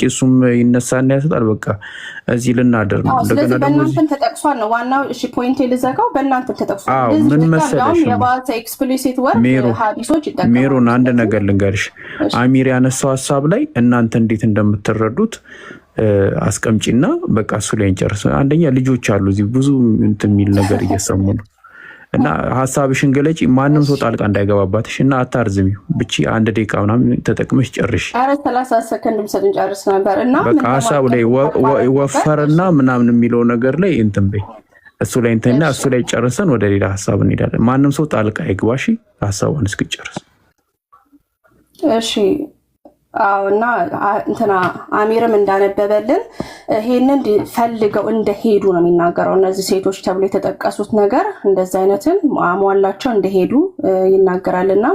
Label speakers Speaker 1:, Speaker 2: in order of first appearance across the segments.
Speaker 1: እሱም ይነሳና ያስጣል። በቃ እዚህ ልናደር ነው።
Speaker 2: ስለዚህ በእናንተም ተጠቅሷል ነው ዋናው። እሺ ፖይንት ልዘጋው፣ በእናንተም ተጠቅሷል።
Speaker 1: ምን መሰለሽ
Speaker 2: የባሰ ኤክስፕሊሲት ወርድ ሀዲሶች ይጠቀማሉ።
Speaker 1: ሜሮን አንድ ነገር ልንገርሽ፣ አሚር ያነሳው ሀሳብ ላይ እናንተ እንዴት እንደምትረዱት አስቀምጪና በቃ እሱ ላይ እንጨርስ። አንደኛ ልጆች አሉ እዚህ ብዙ እንትን የሚል ነገር እየሰሙ ነው እና ሀሳብሽን ገለጪ። ማንም ሰው ጣልቃ እንዳይገባባትሽ እና አታርዝሚው። ብቻ 1 ደቂቃ ምናምን ተጠቅመሽ ጨርሽ።
Speaker 2: 30 ሰከንድ ምሰጥን ጨርስ ነበር እና
Speaker 1: በቃ ሀሳቡ ላይ ወፈርና ምናምን የሚለው ነገር ላይ እንትን በይ። እሱ ላይ እንትና እሱ ላይ ጨርሰን ወደ ሌላ ሀሳብ እንሄዳለን። ማንም ሰው ጣልቃ አይግባሽ ሀሳቡን እስክጨርስ።
Speaker 2: እሺ እና እንትና አሚርም እንዳነበበልን ይሄንን ፈልገው እንደሄዱ ነው የሚናገረው። እነዚህ ሴቶች ተብሎ የተጠቀሱት ነገር እንደዚህ አይነትን አሟላቸው እንደሄዱ ይናገራልና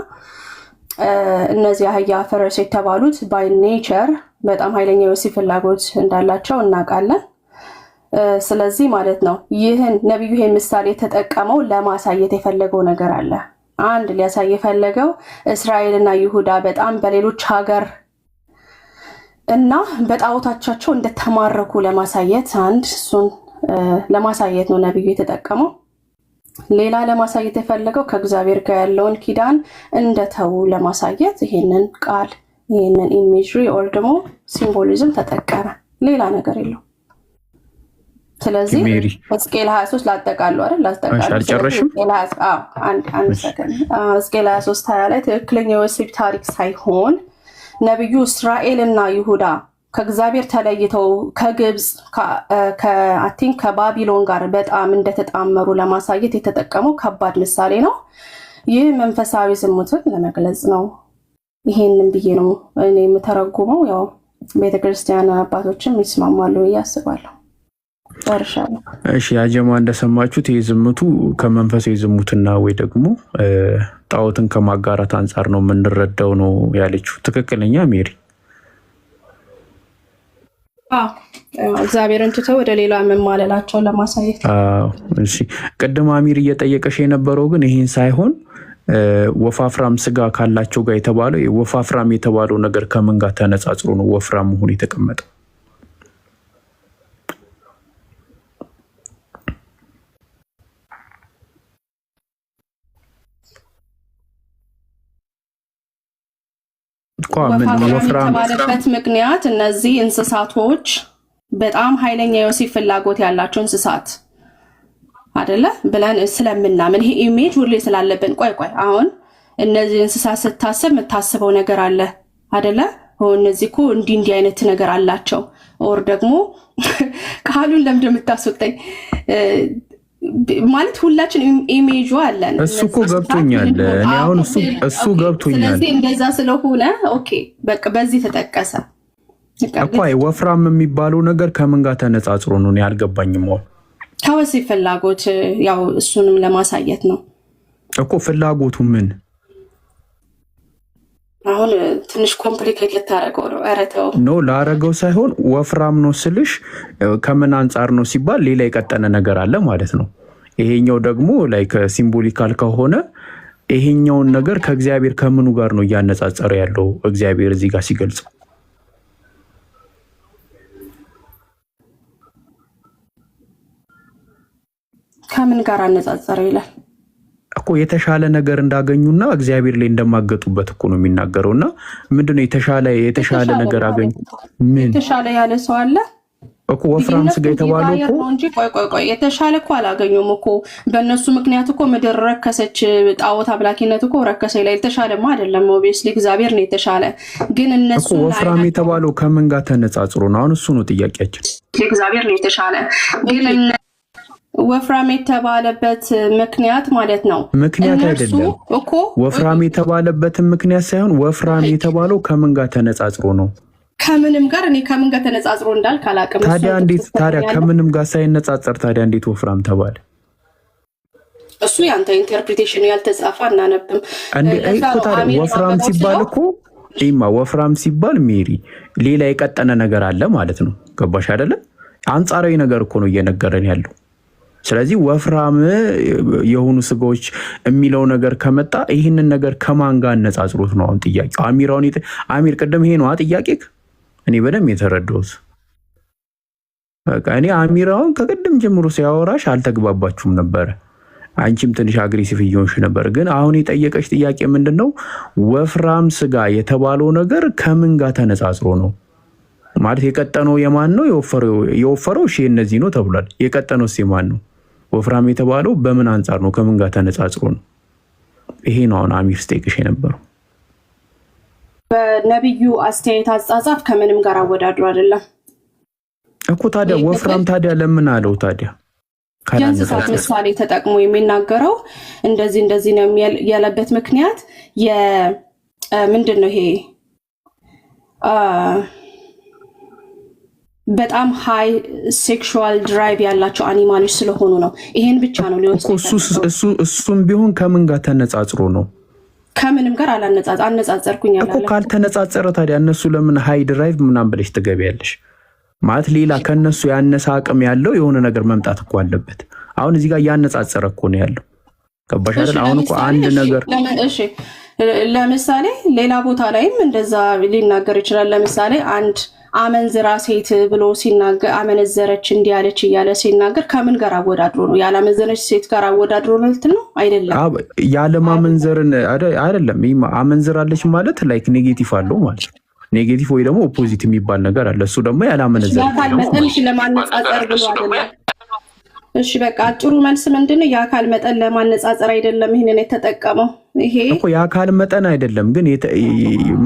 Speaker 2: እነዚህ አህያ ፈረስ የተባሉት ባይ ኔቸር በጣም ኃይለኛ የወሲብ ፍላጎት እንዳላቸው እናውቃለን። ስለዚህ ማለት ነው ይህን ነብዩ ይሄን ምሳሌ የተጠቀመው ለማሳየት የፈለገው ነገር አለ። አንድ ሊያሳይ የፈለገው እስራኤልና ይሁዳ በጣም በሌሎች ሀገር እና በጣዖታቸው እንደተማረኩ ለማሳየት አንድ እሱን ለማሳየት ነው ነብዩ የተጠቀመው። ሌላ ለማሳየት የፈለገው ከእግዚአብሔር ጋር ያለውን ኪዳን እንደተው ለማሳየት ይሄንን ቃል ይሄንን ኢሜጅሪ ኦር ደግሞ ሲምቦሊዝም ተጠቀመ። ሌላ ነገር የለው። ስለዚህ ሕዝቅኤል 23 ላጠቃሉ አይደል?
Speaker 1: አልጨረሽም?
Speaker 2: አንድ ሰከንድ። ሕዝቅኤል 23:20 ላይ ትክክለኛ የወሲብ ታሪክ ሳይሆን ነብዩ እስራኤልና ይሁዳ ከእግዚአብሔር ተለይተው ከግብጽ ከአቲን ከባቢሎን ጋር በጣም እንደተጣመሩ ለማሳየት የተጠቀመው ከባድ ምሳሌ ነው። ይህ መንፈሳዊ ዝሙትን ለመግለጽ ነው። ይሄንን ብዬ ነው እኔ የምተረጉመው። ያው ቤተክርስቲያን አባቶችም ይስማማሉ ብዬ አስባለሁ። ጨርሻለሁ።
Speaker 1: እሺ ያጀማ እንደሰማችሁት ይህ ዝሙቱ ከመንፈሳዊ ዝሙትና ወይ ደግሞ ጣዖትን ከማጋራት አንጻር ነው የምንረዳው ነው ያለችው። ትክክለኛ ሜሪ?
Speaker 2: እግዚአብሔርን ትተው ወደ ሌላ መማለላቸውን ለማሳየት።
Speaker 1: እሺ ቅድም አሚር እየጠየቀሽ የነበረው ግን ይህን ሳይሆን ወፋፍራም ስጋ ካላቸው ጋር የተባለው ወፋፍራም የተባለው ነገር ከምን ጋር ተነጻጽሮ ነው ወፍራም መሆኑ የተቀመጠው?
Speaker 2: ወፍራምበት ምክንያት እነዚህ እንስሳቶች በጣም ኃይለኛ የወሲብ ፍላጎት ያላቸው እንስሳት አይደለ ብለን ስለምናምን ይሄ ኢሜጅ ሁሌ ስላለብን ቆይ አሁን እነዚህ እንስሳት ስታስብ የምታስበው ነገር አለ አይደለ? እነዚህ እኮ እንዲህ አይነት ነገር አላቸው። ኦር ደግሞ ቃሉን ለምን እንደምታስወጣኝ ማለት ሁላችን ኢሜጁ አለን።
Speaker 1: እሱ እኮ ገብቶኛል። እኔ አሁን እሱ ገብቶኛል።
Speaker 2: ስለዚህ እንደዛ ስለሆነ ኦኬ በቃ በዚህ ተጠቀሰ
Speaker 1: እኮ። ወፍራም የሚባለው ነገር ከምን ጋር ተነጻጽሮ ነው? እኔ አልገባኝም።
Speaker 2: ከወሲብ ፍላጎት ያው እሱንም ለማሳየት ነው
Speaker 1: እኮ። ፍላጎቱ ምን
Speaker 2: አሁን ትንሽ ኮምፕሊኬት ልታረገው ነው? ኧረ ተው
Speaker 1: ነው ላረገው ሳይሆን ወፍራም ነው ስልሽ ከምን አንጻር ነው ሲባል ሌላ የቀጠነ ነገር አለ ማለት ነው። ይሄኛው ደግሞ ላይክ ሲምቦሊካል ከሆነ ይሄኛውን ነገር ከእግዚአብሔር ከምኑ ጋር ነው እያነጻጸረ ያለው እግዚአብሔር እዚህ ጋር ሲገልጽ?
Speaker 2: ከምን ጋር አነጻጸረ ይላል
Speaker 1: እኮ። የተሻለ ነገር እንዳገኙና እግዚአብሔር ላይ እንደማገጡበት እኮ ነው የሚናገረውና ምንድነው የተሻለ ነገር አገኙ? ምን
Speaker 2: የተሻለ ያለ ሰው አለ
Speaker 1: እኮ? ወፍራም ስጋ የተባለው እኮ
Speaker 2: እንጂ ቆይ የተሻለ እኮ አላገኙም እኮ። በእነሱ ምክንያት እኮ ምድር ረከሰች። ጣዖት አምላኪነት እኮ ረከሰ ይላል። የተሻለማ አይደለም። ኦብቪየስሊ እግዚአብሔር ነው የተሻለ። ግን እነሱ
Speaker 1: እኮ ወፍራም የተባለው ከምን ጋር ተነጻጽሮ ነው? አሁን እሱ ነው ጥያቄያችን።
Speaker 2: እግዚአብሔር ነው የተሻለ ግን ወፍራም የተባለበት ምክንያት ማለት ነው።
Speaker 1: ምክንያት አይደለም
Speaker 2: እኮ
Speaker 1: ወፍራም የተባለበትን ምክንያት ሳይሆን ወፍራም የተባለው ከምን ጋር ተነጻጽሮ ነው?
Speaker 2: ከምንም ጋር እኔ ከምን ጋር ተነጻጽሮ እንዳልክ አላውቅም።
Speaker 1: ታዲያ ከምንም ጋር ሳይነጻጸር ታዲያ እንዴት ወፍራም ተባለ?
Speaker 2: እሱ ያንተ ኢንተርፕሪቴሽን ያልተጻፈ አናነብም።
Speaker 1: ታዲያ ወፍራም ሲባል እኮ ወፍራም ሲባል ሜሪ ሌላ የቀጠነ ነገር አለ ማለት ነው። ገባሽ አይደለ? አንጻራዊ ነገር እኮ ነው እየነገረን ያለው። ስለዚህ ወፍራም የሆኑ ስጋዎች የሚለው ነገር ከመጣ ይህንን ነገር ከማን ጋር አነጻጽሮት ነው አሁን ጥያቄው? አሚር ቅድም ይሄ ነው ጥያቄ እኔ በደንብ የተረዳሁት በቃ እኔ አሚራውን ከቅድም ጀምሮ ሲያወራሽ አልተግባባችሁም ነበረ። አንቺም ትንሽ አግሬሲቭ እየሆንሽ ነበር። ግን አሁን የጠየቀች ጥያቄ ምንድነው? ወፍራም ስጋ የተባለው ነገር ከምን ጋር ተነጻጽሮ ነው ማለት? የቀጠነው የማን ነው? የወፈረው እሺ እነዚህ ነው ተብሏል። የቀጠነው የማን ነው? ወፍራም የተባለው በምን አንጻር ነው? ከምን ጋር ተነጻጽሮ ነው? ይሄ ነው አሁን አሚር ስጠይቅሽ የነበረው።
Speaker 2: በነብዩ አስተያየት አጻጻፍ ከምንም ጋር አወዳድሮ አይደለም
Speaker 1: እኮ። ታዲያ ወፍራም ታዲያ ለምን አለው ታዲያ?
Speaker 2: የእንስሳት ምሳሌ ተጠቅሞ የሚናገረው እንደዚህ ነው ያለበት ምክንያት ምንድን ነው? ይሄ በጣም ሃይ ሴክሹዋል ድራይቭ ያላቸው አኒማሎች ስለሆኑ ነው። ይሄን ብቻ ነው
Speaker 1: እሱም ቢሆን ከምን ጋር ተነጻጽሮ ነው?
Speaker 2: ከምንም ጋር አነጻጸርኩኝ
Speaker 1: እኮ። ካልተነጻጸረ ታዲያ እነሱ ለምን ሃይ ድራይቭ ምናምን ብለሽ ትገቢያለሽ? ማለት ሌላ ከነሱ ያነሰ አቅም ያለው የሆነ ነገር መምጣት እኮ አለበት። አሁን እዚህ ጋር ያነጻጸረ እኮ ነው ያለው። ገባሽ አይደል? አሁን እኮ አንድ ነገር
Speaker 2: ለምሳሌ ሌላ ቦታ ላይም እንደዛ ሊናገር ይችላል። ለምሳሌ አንድ አመንዝራ ሴት ብሎ ሲናገር አመነዘረች እንዲህ ያለች እያለ ሲናገር ከምን ጋር አወዳድሮ ነው? ያላመንዘረች ሴት ጋር አወዳድሮ ነው ነው አይደለም።
Speaker 1: ያለማመንዘርን አይደለም። አመንዝራለች ማለት ላይክ ኔጌቲቭ አለው ማለት ነው። ኔጌቲቭ ወይ ደግሞ ኦፖዚት የሚባል ነገር አለ። እሱ ደግሞ ያላመነዘር
Speaker 2: ለማነጻጸር ብሎ አይደለም። እሺ በቃ አጭሩ መልስ ምንድነው? የአካል መጠን ለማነጻጸር አይደለም ይሄንን የተጠቀመው። ይሄ
Speaker 1: እኮ የአካል መጠን አይደለም፣ ግን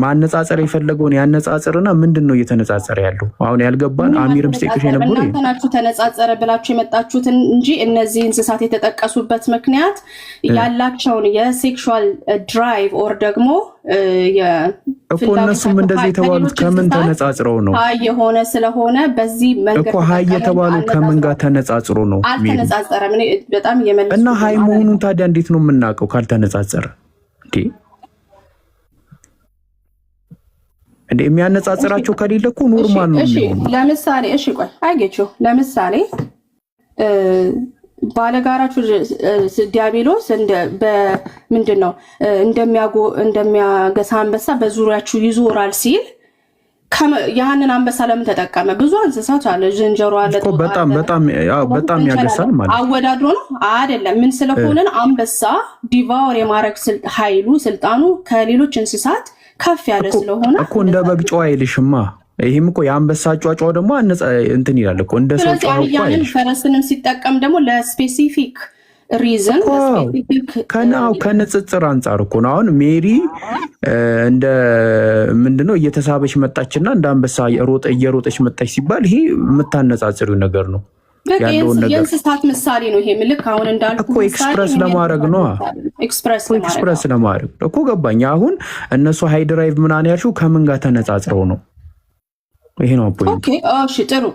Speaker 1: ማነጻጸር የፈለገውን ያነጻጽርና ምንድነው እየተነጻጸረ ያለው? አሁን ያልገባን አሚርም ስጠይቅሽ የነበረው
Speaker 2: እናንተ ናችሁ ተነጻጸረ ብላችሁ የመጣችሁትን እንጂ እነዚህ እንስሳት የተጠቀሱበት ምክንያት ያላቸውን የሴክሹዋል ድራይቭ ኦር ደግሞ
Speaker 1: እኮ እነሱም እንደዚህ የተባሉት ከምን ተነጻጽረው ነው?
Speaker 2: ሃይ የሆነ ስለሆነ በዚህ መንገድ
Speaker 1: እኮ ሃይ የተባሉ ከምን ጋር ተነጻጽሮ ነው?
Speaker 2: አልተነጻጸረም። እኔ በጣም እየመለስኩ
Speaker 1: እና ሃይ መሆኑን ታዲያ እንዴት ነው የምናውቀው ካልተነጻጸረ? እንዴ የሚያነጻጽራቸው ከሌለ እኮ ኖርማል ነው የሚሆነው።
Speaker 2: ለምሳሌ እሺ ቆይ አይጌችሁ ለምሳሌ ባለጋራቹ ዲያብሎስ በምንድን ነው እንደሚያገሳ አንበሳ በዙሪያችሁ ይዞራል ሲል ያንን አንበሳ ለምን ተጠቀመ? ብዙ እንስሳት አለ፣ ዝንጀሮ አለ፣
Speaker 1: በጣም ያገሳል ማለት
Speaker 2: አወዳድሮ ነው አይደለም። ምን ስለሆነ አንበሳ ዲቫወር የማረግ ኃይሉ ስልጣኑ ከሌሎች እንስሳት ከፍ ያለ ስለሆነ
Speaker 1: እኮ እንደ በግ ጨዋ አይልሽማ። ይሄም እኮ የአንበሳ ጫጫው ደግሞ እንትን ይላል እኮ እንደ ሰው ጫጫው እኮ አይልሽ።
Speaker 2: ፈረስንም ሲጠቀም ደግሞ ለስፔሲፊክ ሪዝን
Speaker 1: ከንጽጽር አንጻር እኮ ነው። አሁን ሜሪ እንደ ምንድነው እየተሳበች መጣችና እንደ አንበሳ እየሮጠች መጣች ሲባል ይሄ የምታነጻጽሪው ነገር ነው። ያለውን ነገር
Speaker 2: የእንስሳት ምሳሌ ነው። ይሄ ምልክ አሁን እንዳልኩ
Speaker 1: እኮ ኤክስፕረስ ለማድረግ ነው። ኤክስፕረስ ለማድረግ እኮ ገባኝ። አሁን እነሱ ሃይ ድራይቭ ምናምን ያልሽው ከምን ጋር ተነጻጽረው ነው? ይሄ ነው ፖይንት።
Speaker 2: ኦኬ እሺ ጥሩ።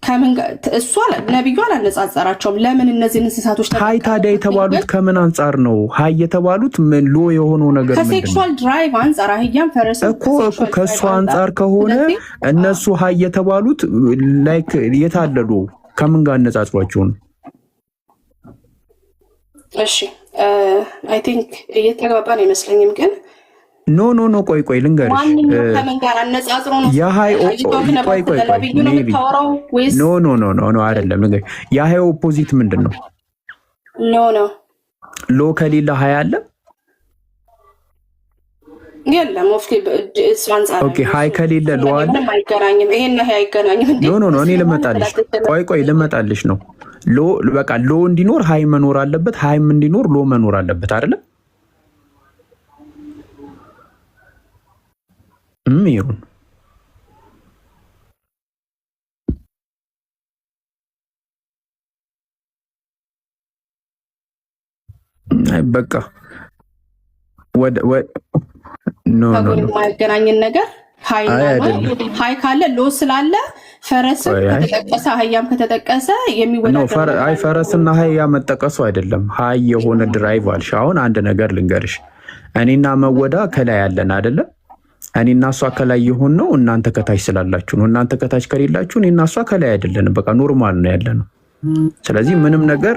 Speaker 2: ከምን ጋር እሱ ነብዩ አላነጻጸራቸውም። ለምን እነዚህ እንስሳቶች
Speaker 1: ሃይ ታዲያ የተባሉት ከምን አንጻር ነው? ሃይ የተባሉት ምን ሎ የሆነው ነገር ምንድነው?
Speaker 2: ከሴክሹዋል ድራይቭ አንጻር አህያም ፈረስ
Speaker 1: እኮ ከሱ አንጻር ከሆነ እነሱ ሃይ የተባሉት ላይክ የታለሉ ከምን ጋር አነጻጽሯቸው ነው?
Speaker 2: እሺ አይ ቲንክ እየተግባባን አይመስለኝም ግን
Speaker 1: ኖ ቆይ ልንገርሽ።
Speaker 2: ከምን ጋር አነጻጽሮ ነው?
Speaker 1: የሃይ ኖ አይደለም ልንገርሽ። የሃይ ኦፖዚት ምንድን ነው? ሎ ከሌለ ሃይ አለ
Speaker 2: የለም።
Speaker 1: ኦኬ ሃይ ከሌለ ሎ አለ?
Speaker 2: አይገናኝም። ይሄን ሃይ አይገናኝም።
Speaker 1: ኖ እኔ ልመጣልሽ ነው። ሎ በቃ ሎ እንዲኖር ሃይ መኖር አለበት፣ ሃይም እንዲኖር ሎ መኖር አለበት አይደለም? ይሁን በቃ
Speaker 2: የማያገናኝን ነገር ሃይ ካለ ሎ ስላለ ፈረስ ከተጠቀሰ አህያም ከተጠቀሰ የሚወዳደር
Speaker 1: ፈረስና አህያ መጠቀሱ አይደለም። ሃይ የሆነ ድራይቭ አልሽ። አሁን አንድ ነገር ልንገርሽ። እኔና መወዳ ከላይ ያለን አይደለም? እኔና እሷ ከላይ የሆን ነው፣ እናንተ ከታች ስላላችሁ ነው። እናንተ ከታች ከሌላችሁ እኔና እሷ ከላይ አይደለንም። በቃ ኖርማል ነው ያለነው። ስለዚህ ምንም ነገር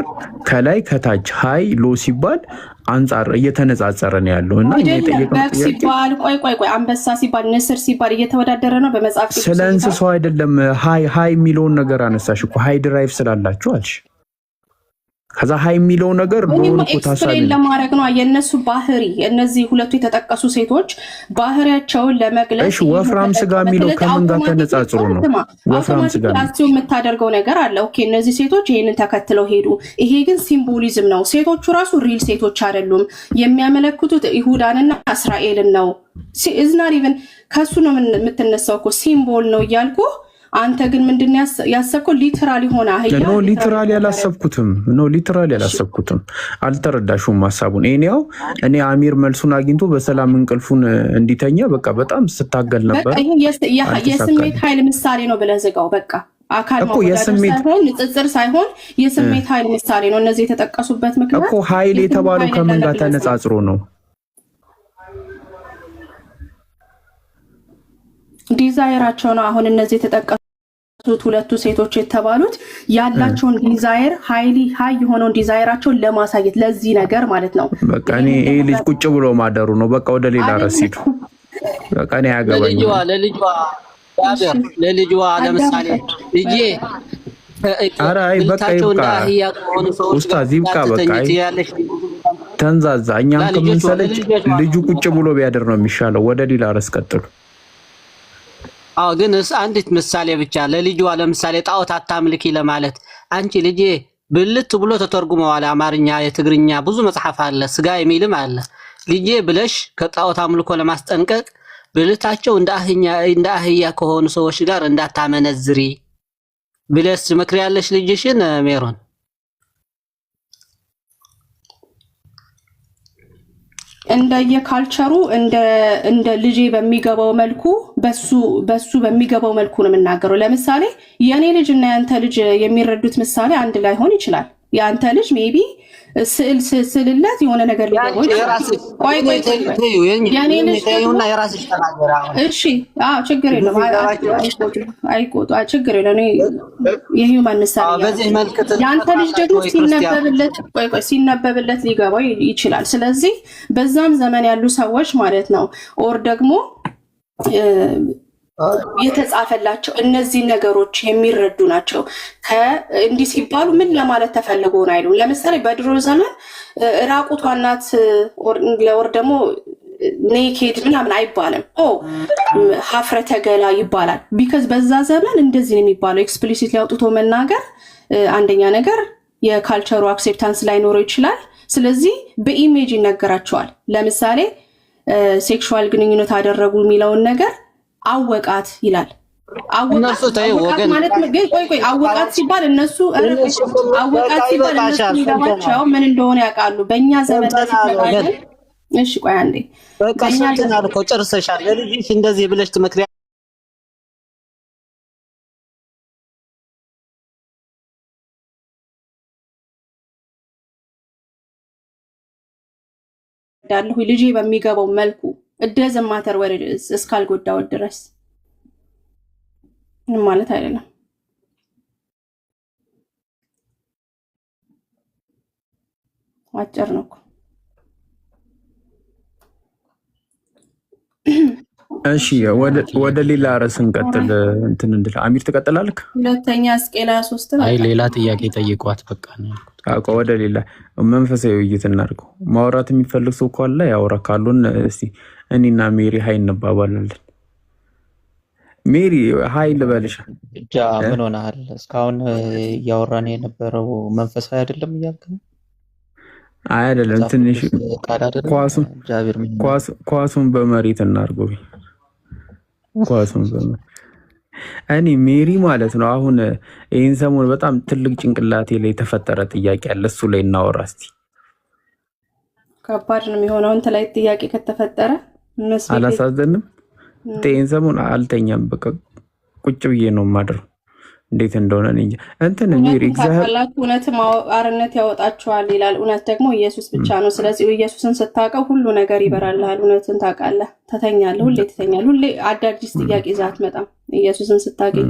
Speaker 1: ከላይ ከታች ሃይ ሎ ሲባል አንጻር እየተነጻጸረ ነው ያለው እና
Speaker 2: ሲባል ቆይ አንበሳ ሲባል ንስር ሲባል እየተወዳደረ ነው በመጽሐፍ ቅዱስ።
Speaker 1: ስለ እንስሳው አይደለም ሃይ የሚለውን ነገር አነሳሽ እኮ ሃይ ድራይቭ ስላላችሁ አልሽ። ከዛ ሃይ የሚለው ነገር ሎን እኮ ታሳቢ
Speaker 2: ለማድረግ ነው የነሱ ባህሪ። እነዚህ ሁለቱ የተጠቀሱ ሴቶች ባህሪያቸውን ለመግለጽ
Speaker 1: እሺ፣ ወፍራም ስጋ የሚለው ከምን ጋር ተነጻጽሮ ነው? ወፍራም ስጋ
Speaker 2: የምታደርገው ነገር አለ። ኦኬ፣ እነዚህ ሴቶች ይሄንን ተከትለው ሄዱ። ይሄ ግን ሲምቦሊዝም ነው። ሴቶቹ ራሱ ሪል ሴቶች አይደሉም። የሚያመለክቱት ይሁዳንና እስራኤልን ነው። ኢዝናር ኢቭን ከሱ ነው የምትነሳው እኮ ሲምቦል ነው እያልኩ አንተ ግን ምንድን ያሰብከው? ሊትራሊ ሆነ አህያ
Speaker 1: ነው። ሊትራሊ አላሰብኩትም። አልተረዳሽውም ሀሳቡን። እኔ አሚር መልሱን አግኝቶ በሰላም እንቅልፉን እንዲተኛ በቃ በጣም ስታገል ነበር።
Speaker 2: የስሜት ኃይል ምሳሌ ነው ብለህ ዝጋው። በቃ አካል ሳይሆን ንጽጽር ሳይሆን የስሜት ኃይል ምሳሌ ነው። እነዚህ የተጠቀሱበት ምክንያት
Speaker 1: እኮ ኃይል የተባለው ከምን ጋር ተነጻጽሮ ነው?
Speaker 2: ዲዛይራቸው ነው። አሁን እነዚህ የተጠቀሱት ሁለቱ ሴቶች የተባሉት ያላቸውን ዲዛይር ሃይ የሆነውን ዲዛይራቸውን ለማሳየት ለዚህ ነገር ማለት ነው።
Speaker 1: በቃ እኔ ይሄ ልጅ ቁጭ ብሎ ማደሩ ነው። በቃ ወደ ሌላ ረሲዱ በቃ እኔ ያገባኝ
Speaker 3: ለልጅዋ ለምሳሌ ልጄ
Speaker 1: ኧረ አይ በቃ ኡስታዝ ይብቃ። በቃ ተንዛዛ። እኛም ከምንሰለች ልጁ ቁጭ ብሎ ቢያደር ነው የሚሻለው። ወደ ሌላ ረስ ቀጥሉ።
Speaker 3: አዎ ግን አንዲት ምሳሌ ብቻ ለልጅዋ ለምሳሌ ጣዖት አታምልኪ ለማለት አንቺ ልጄ ብልት ብሎ ተተርጉመዋል። አማርኛ፣ የትግርኛ ብዙ መጽሐፍ አለ፣ ስጋ የሚልም አለ። ልጄ ብለሽ ከጣዖት አምልኮ ለማስጠንቀቅ ብልታቸው እንደ አህያ ከሆኑ ሰዎች ጋር እንዳታመነዝሪ ብለሽ ትመክሪያለሽ ልጅሽን ሜሮን?
Speaker 2: እንደየካልቸሩ እንደ ልጄ በሚገባው መልኩ በሱ በሚገባው መልኩ ነው የምናገረው። ለምሳሌ የኔ ልጅ እና ያንተ ልጅ የሚረዱት ምሳሌ አንድ ላይሆን ይችላል። ያንተ ልጅ ሜቢ ስልለት የሆነ ነገር ሊገባው ይችላል። እሺ፣ ችግር የለም አይቆጡ፣ ችግር የለም። የሂውማን ምሳሌ ያንተ ልጅ ደግሞ ሲነበብለት ሊገባው ይችላል። ስለዚህ በዛም ዘመን ያሉ ሰዎች ማለት ነው ኦር ደግሞ የተጻፈላቸው እነዚህ ነገሮች የሚረዱ ናቸው። እንዲህ ሲባሉ ምን ለማለት ተፈልጎ ነው አይሉም። ለምሳሌ በድሮ ዘመን ራቁቷን ናት ወር ደግሞ ኔኬድ ምናምን አይባልም። ሀፍረተ ገላ ይባላል። ቢካዝ በዛ ዘመን እንደዚህ ነው የሚባለው። ኤክስፕሊሲት ሊያውጡቶ መናገር አንደኛ ነገር የካልቸሩ አክሴፕታንስ ላይኖረው ይችላል። ስለዚህ በኢሜጅ ይነገራቸዋል። ለምሳሌ ሴክሹዋል ግንኙነት አደረጉ የሚለውን ነገር አወቃት ይላል። አወቃት ሲባል እነሱ የሚገባቸው ምን እንደሆነ ያውቃሉ። በእኛ ዘመን እሺ ቆይ አንዴ
Speaker 3: በቃ አልከው ጨርሰሻል። ለልጅሽ እንደዚህ ብለሽ ትመክሪያ
Speaker 2: ዳለሁ ልጄ በሚገባው መልኩ እደዘም ማተር ወሬ እስካልጎዳው ድረስ ምን ማለት አይደለም። አጭር ነው እኮ።
Speaker 1: እሺ ወደ ሌላ ርዕስ እንቀጥል። እንትን እንድል አሚር ትቀጥላለህ።
Speaker 2: ሁለተኛ ሕዝቅኤል 23
Speaker 4: አይ ሌላ ጥያቄ ጠይቋት በቃ ነው
Speaker 1: ያልኩት። ወደ ሌላ መንፈሳዊ ውይይት እናድርገው። ማውራት የሚፈልግ ሰው ካለ ያውራ። ካሉን እስቲ እኔና ሜሪ ሀይ እንባባላለን። ሜሪ ሀይ ልበልሽ።
Speaker 4: ብቻ ምን ሆነሃል? እስካሁን እያወራን የነበረው መንፈሳዊ አይደለም እያልክ ነው?
Speaker 1: አይደለም፣ ትንሽ ኳሱን በመሬት እናድርገው። ኳሱን በመሬት እኔ ሜሪ ማለት ነው። አሁን ይህን ሰሞን በጣም ትልቅ ጭንቅላቴ ላይ የተፈጠረ ጥያቄ አለ። እሱ ላይ እናወራ እስቲ።
Speaker 2: ከባድ ነው የሚሆነው እንትን ላይ ጥያቄ ከተፈጠረ።
Speaker 1: አላሳዘንም? ይህን ሰሞን አልተኛም። በቃ ቁጭ ብዬ ነው የማድረው። እንዴት እንደሆነ እንጂ እንትን ሜሪ
Speaker 2: እውነትም አርነት ያወጣችኋል ይላል። እውነት ደግሞ ኢየሱስ ብቻ ነው። ስለዚህ ኢየሱስን ስታውቀው ሁሉ ነገር ይበራልሃል። እውነትን ታውቃለህ፣ ትተኛለህ፣ ሁሌ ትተኛለህ። ሁሌ አዳዲስ ጥያቄ ይዘህ አትመጣም ኢየሱስን ስታገኝ።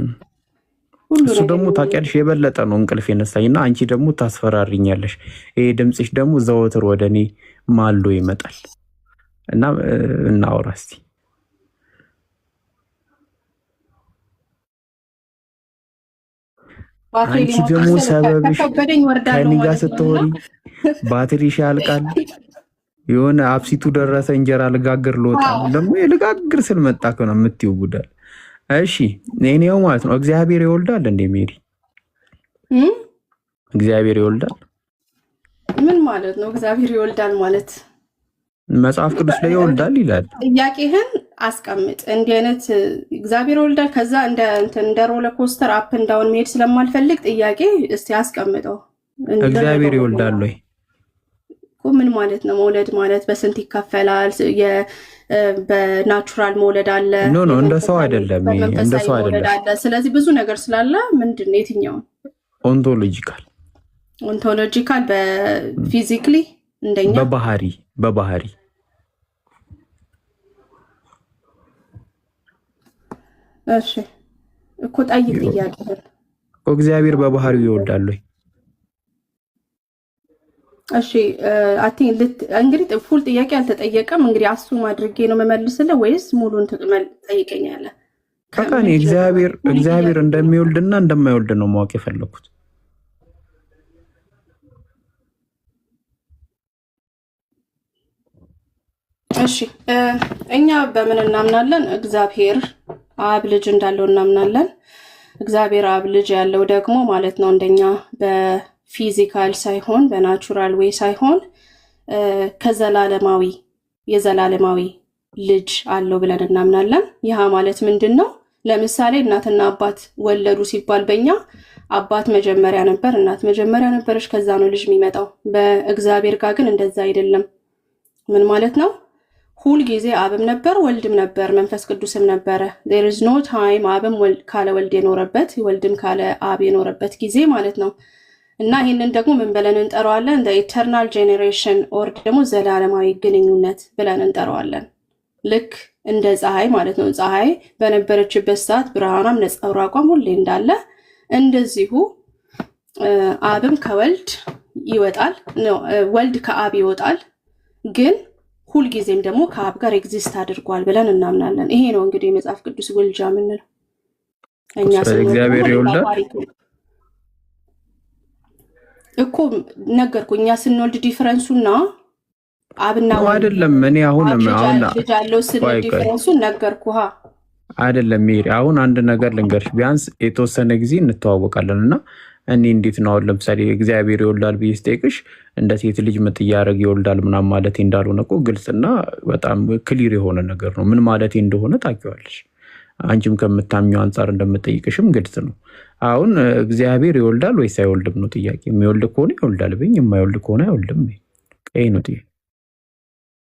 Speaker 1: እሱ ደግሞ ታውቂያለሽ የበለጠ ነው እንቅልፍ የነሳኝና አንቺ ደግሞ ታስፈራሪኛለሽ። ይሄ ድምፅሽ ደግሞ ዘወትር ወደ እኔ ማልዶ ይመጣል እና እናውራ እስቲ። አንቺ ደግሞ ሰበብሽ ከኔ ጋር ስትወሪ ባትሪሽ ያልቃል። የሆነ አብሲቱ ደረሰ እንጀራ ልጋግር ልወጣ ደግሞ ልጋግር ስልመጣ ከሆነ የምትይው ጉዳል። እሺ እኔው ማለት ነው እግዚአብሔር ይወልዳል እንዴ ሜሪ? እግዚአብሔር ይወልዳል
Speaker 2: ምን ማለት ነው? እግዚአብሔር ይወልዳል ማለት
Speaker 1: መጽሐፍ ቅዱስ ላይ ይወልዳል ይላል።
Speaker 2: ጥያቄህን አስቀምጥ። እንዲህ አይነት እግዚአብሔር ይወልዳል ከዛ እንደ ሮለር ኮስተር አፕ እንዳውን መሄድ ስለማልፈልግ ጥያቄ እስቲ አስቀምጠው።
Speaker 1: እግዚአብሔር ይወልዳል ወይ?
Speaker 2: ምን ማለት ነው? መውለድ ማለት በስንት ይከፈላል? በናቹራል መውለድ አለ።
Speaker 1: ኖ እንደ ሰው አይደለም፣ እንደ ሰው አይደለም።
Speaker 2: ስለዚህ ብዙ ነገር ስላለ ምንድን ነው የትኛው? ኦንቶሎጂካል በፊዚክሊ እንደኛ
Speaker 1: በባህሪ
Speaker 2: እሺ እኮ ጠይቅ ጥያቄ።
Speaker 1: እግዚአብሔር በባህሪው ይወልዳል ወይ?
Speaker 2: እሺ እንግዲህ ፉል ጥያቄ አልተጠየቀም። እንግዲህ አሱም አድርጌ ነው መመልስልህ ወይስ ሙሉን ትጠይቀኛለህ?
Speaker 1: እኔ እግዚአብሔር እንደሚወልድና እንደማይወልድ ነው ማወቅ የፈለኩት።
Speaker 2: እሺ እኛ በምን እናምናለን? እግዚአብሔር አብ ልጅ እንዳለው እናምናለን። እግዚአብሔር አብ ልጅ ያለው ደግሞ ማለት ነው እንደኛ በፊዚካል ሳይሆን በናቹራል ዌይ ሳይሆን የዘላለማዊ ልጅ አለው ብለን እናምናለን። ይህ ማለት ምንድን ነው? ለምሳሌ እናትና አባት ወለዱ ሲባል በእኛ አባት መጀመሪያ ነበር፣ እናት መጀመሪያ ነበረች፣ ከዛ ነው ልጅ የሚመጣው። በእግዚአብሔር ጋር ግን እንደዛ አይደለም። ምን ማለት ነው? ሁል ጊዜ አብም ነበር፣ ወልድም ነበር፣ መንፈስ ቅዱስም ነበረ። there is no time አብም ካለ ወልድ የኖረበት ወልድም ካለ አብ የኖረበት ጊዜ ማለት ነው። እና ይህንን ደግሞ ምን ብለን እንጠራዋለን? ኢተርናል ጄኔሬሽን ኦር ደግሞ ዘላለማዊ ግንኙነት ብለን እንጠራዋለን። ልክ እንደ ፀሐይ ማለት ነው። ፀሐይ በነበረችበት ሰዓት ብርሃኗም ነጸብራቋም ሁሌ እንዳለ እንደዚሁ አብም ከወልድ ይወጣል፣ ወልድ ከአብ ይወጣል፣ ግን ሁልጊዜም ደግሞ ከአብ ጋር ኤግዚስት አድርጓል ብለን እናምናለን። ይሄ ነው እንግዲህ የመጽሐፍ ቅዱስ ውልጃ የምንለው። እኛ
Speaker 1: እግዚአብሔር ይወልዳል
Speaker 2: እኮ ነገርኩ። እኛ ስንወልድ ዲፈረንሱና አብና
Speaker 1: አይደለም። እኔ አሁን
Speaker 2: ልጅ አለው ስንል ዲፈረንሱን ነገርኩ።
Speaker 1: አይደለም ሜሪ፣ አሁን አንድ ነገር ልንገርሽ። ቢያንስ የተወሰነ ጊዜ እንተዋወቃለን እና እኔ እንዴት ነው ለምሳሌ እግዚአብሔር ይወልዳል ብዬ ስጠይቅሽ እንደ ሴት ልጅ ምጥ እያደረግ ይወልዳል ምናምን ማለቴ እንዳልሆነ እኮ ግልጽና በጣም ክሊር የሆነ ነገር ነው። ምን ማለቴ እንደሆነ ታውቂዋለሽ። አንቺም ከምታምኚው አንጻር እንደምጠይቅሽም ግልጽ ነው። አሁን እግዚአብሔር ይወልዳል ወይስ አይወልድም ነው ጥያቄ። የሚወልድ ከሆነ ይወልዳል ብኝ፣ የማይወልድ ከሆነ አይወልድም። ይሄ ነው ጥያቄ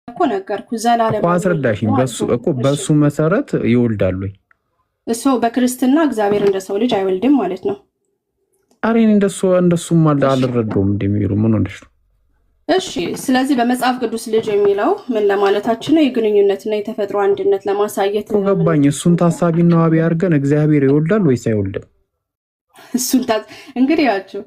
Speaker 2: እኮ ነገርኩ። ዘላለም
Speaker 1: አስረዳሽኝ። በሱ መሰረት ይወልዳል ወይ?
Speaker 2: እሱ በክርስትና እግዚአብሔር እንደ ሰው ልጅ አይወልድም ማለት ነው።
Speaker 1: አሬ እንደሱም አልረዳውም እንደሚሉ ምን ሆነሽ ነው?
Speaker 2: እሺ ስለዚህ በመጽሐፍ ቅዱስ ልጅ የሚለው ምን ለማለታችን ነው? የግንኙነትና የተፈጥሮ አንድነት ለማሳየት ነው።
Speaker 1: ገባኝ። እሱን ታሳቢና ዋቢ አድርገን እግዚአብሔር ይወልዳል ወይስ አይወልድም?
Speaker 2: እሱን እንግዲህ ያችሁ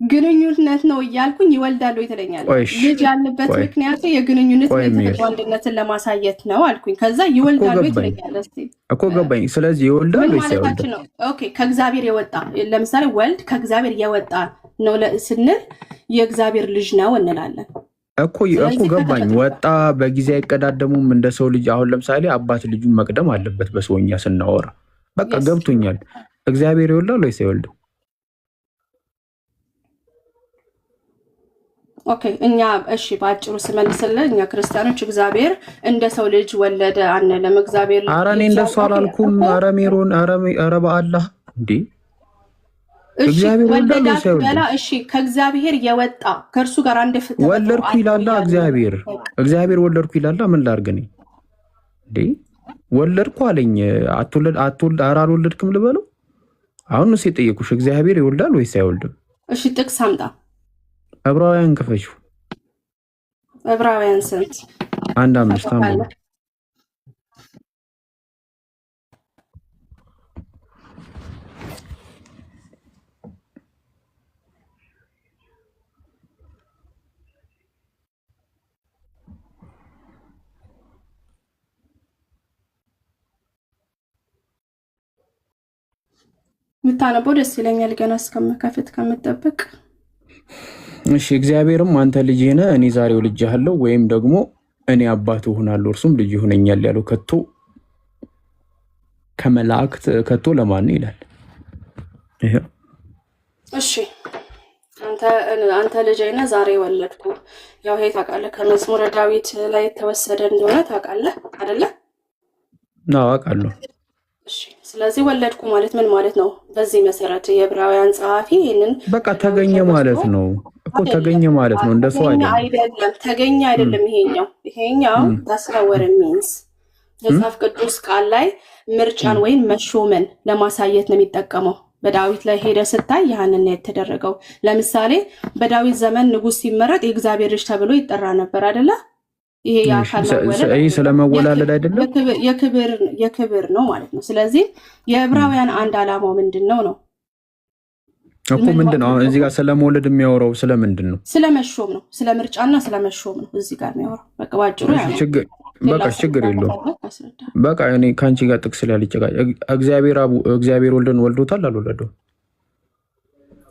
Speaker 2: ግንኙነት ነው እያልኩኝ ይወልዳል ወይ ትለኛለህ። ልጅ ያለበት ምክንያቱ የግንኙነትና የተፈጥሮ አንድነትን ለማሳየት ነው አልኩኝ። ከዛ ይወልዳል ወይ ትለኛለህ
Speaker 1: እኮ ገባኝ። ስለዚህ ይወልዳል ወይስ አይወልድም?
Speaker 2: ኦኬ ከእግዚአብሔር የወጣ ለምሳሌ ወልድ ከእግዚአብሔር የወጣ ነው ስንል የእግዚአብሔር ልጅ ነው እንላለን
Speaker 1: እኮ ገባኝ። ወጣ በጊዜ አይቀዳደሙም እንደ ሰው ልጅ። አሁን ለምሳሌ አባት ልጁን መቅደም አለበት በሰውኛ ስናወራ። በቃ ገብቶኛል። እግዚአብሔር ይወልዳል ወይስ አይወልድም?
Speaker 2: ኦኬ እኛ እሺ በአጭሩ ስመልስልህ እኛ ክርስቲያኖች እግዚአብሔር እንደ ሰው ልጅ ወለደ አንልም። እግዚአብሔር
Speaker 1: ኧረ እኔ እንደሱ አላልኩም። ኧረ ሜሮን ኧረ በአላህ እንዴ እግዚአብሔር ወለደ
Speaker 2: በላ። እሺ ከእግዚአብሔር የወጣ ከእርሱ ጋር አንድ ፍጥረት
Speaker 1: ወለድኩ ይላል እግዚአብሔር ወለድኩ ይላል። ምን ላድርግ እኔ እንዴ? ወለድኩ አለኝ። ኧረ አልወለድክም ልበለው? አሁን ነው የጠየኩሽ። እግዚአብሔር ይወልዳል ወይስ አይወልድም?
Speaker 2: እሺ ጥቅስ አምጣ።
Speaker 1: ዕብራውያን ክፈቹ።
Speaker 2: ዕብራውያን ስንት?
Speaker 1: 1:5 አንብቡ።
Speaker 2: የምታነበው ደስ ይለኛል ገና እስከምከፍት ከምጠብቅ።
Speaker 1: እሺ እግዚአብሔርም አንተ ልጄ ነህ እኔ ዛሬ ወልጄሃለሁ ወይም ደግሞ እኔ አባት እሆናለሁ እርሱም ልጅ ይሆነኛል ያለው ከቶ ከመላእክት ከቶ ለማን ይላል?
Speaker 2: እሺ አንተ ልጄ ነህ ዛሬ ወለድኩ። ያው ይሄ ታውቃለህ ከመዝሙረ ዳዊት ላይ የተወሰደ እንደሆነ ታውቃለህ አይደለ?
Speaker 1: አዎ አውቃለሁ።
Speaker 2: እሺ ስለዚህ ወለድኩ ማለት ምን ማለት ነው? በዚህ መሰረት የዕብራውያን ጸሐፊ ይሄንን
Speaker 1: በቃ ተገኘ ማለት ነው እኮ ተገኘ ማለት ነው። እንደሱ
Speaker 2: አይደለም ተገኘ አይደለም። ይሄኛው that's not what it means። መጽሐፍ ቅዱስ ቃል ላይ ምርጫን ወይም መሾመን ለማሳየት ነው የሚጠቀመው። በዳዊት ላይ ሄደ ስታይ ያንን የተደረገው ለምሳሌ በዳዊት ዘመን ንጉስ ሲመረጥ የእግዚአብሔር ልጅ ተብሎ ይጠራ ነበር አይደለ? ይሄ ያካል
Speaker 1: ይሄ ስለመወላለድ አይደለም
Speaker 2: የክብር ነው ማለት ነው። ስለዚህ የዕብራውያን አንድ ዓላማው ምንድነው ነው
Speaker 1: እኮ ምንድነው? አሁን እዚህ ጋር ስለመወለድ የሚያወራው ስለምንድን ነው?
Speaker 2: ስለመሾም ነው። ስለምርጫና ስለመሾም ነው እዚህ ጋር የሚያወራው። በቃ ባጭሩ
Speaker 1: በቃ ችግር የለውም። በቃ እኔ ካንቺ ጋር ጥቅስ ላይ አልጨቃ እግዚአብሔር ወልደን ወልዶታል አልወለደው?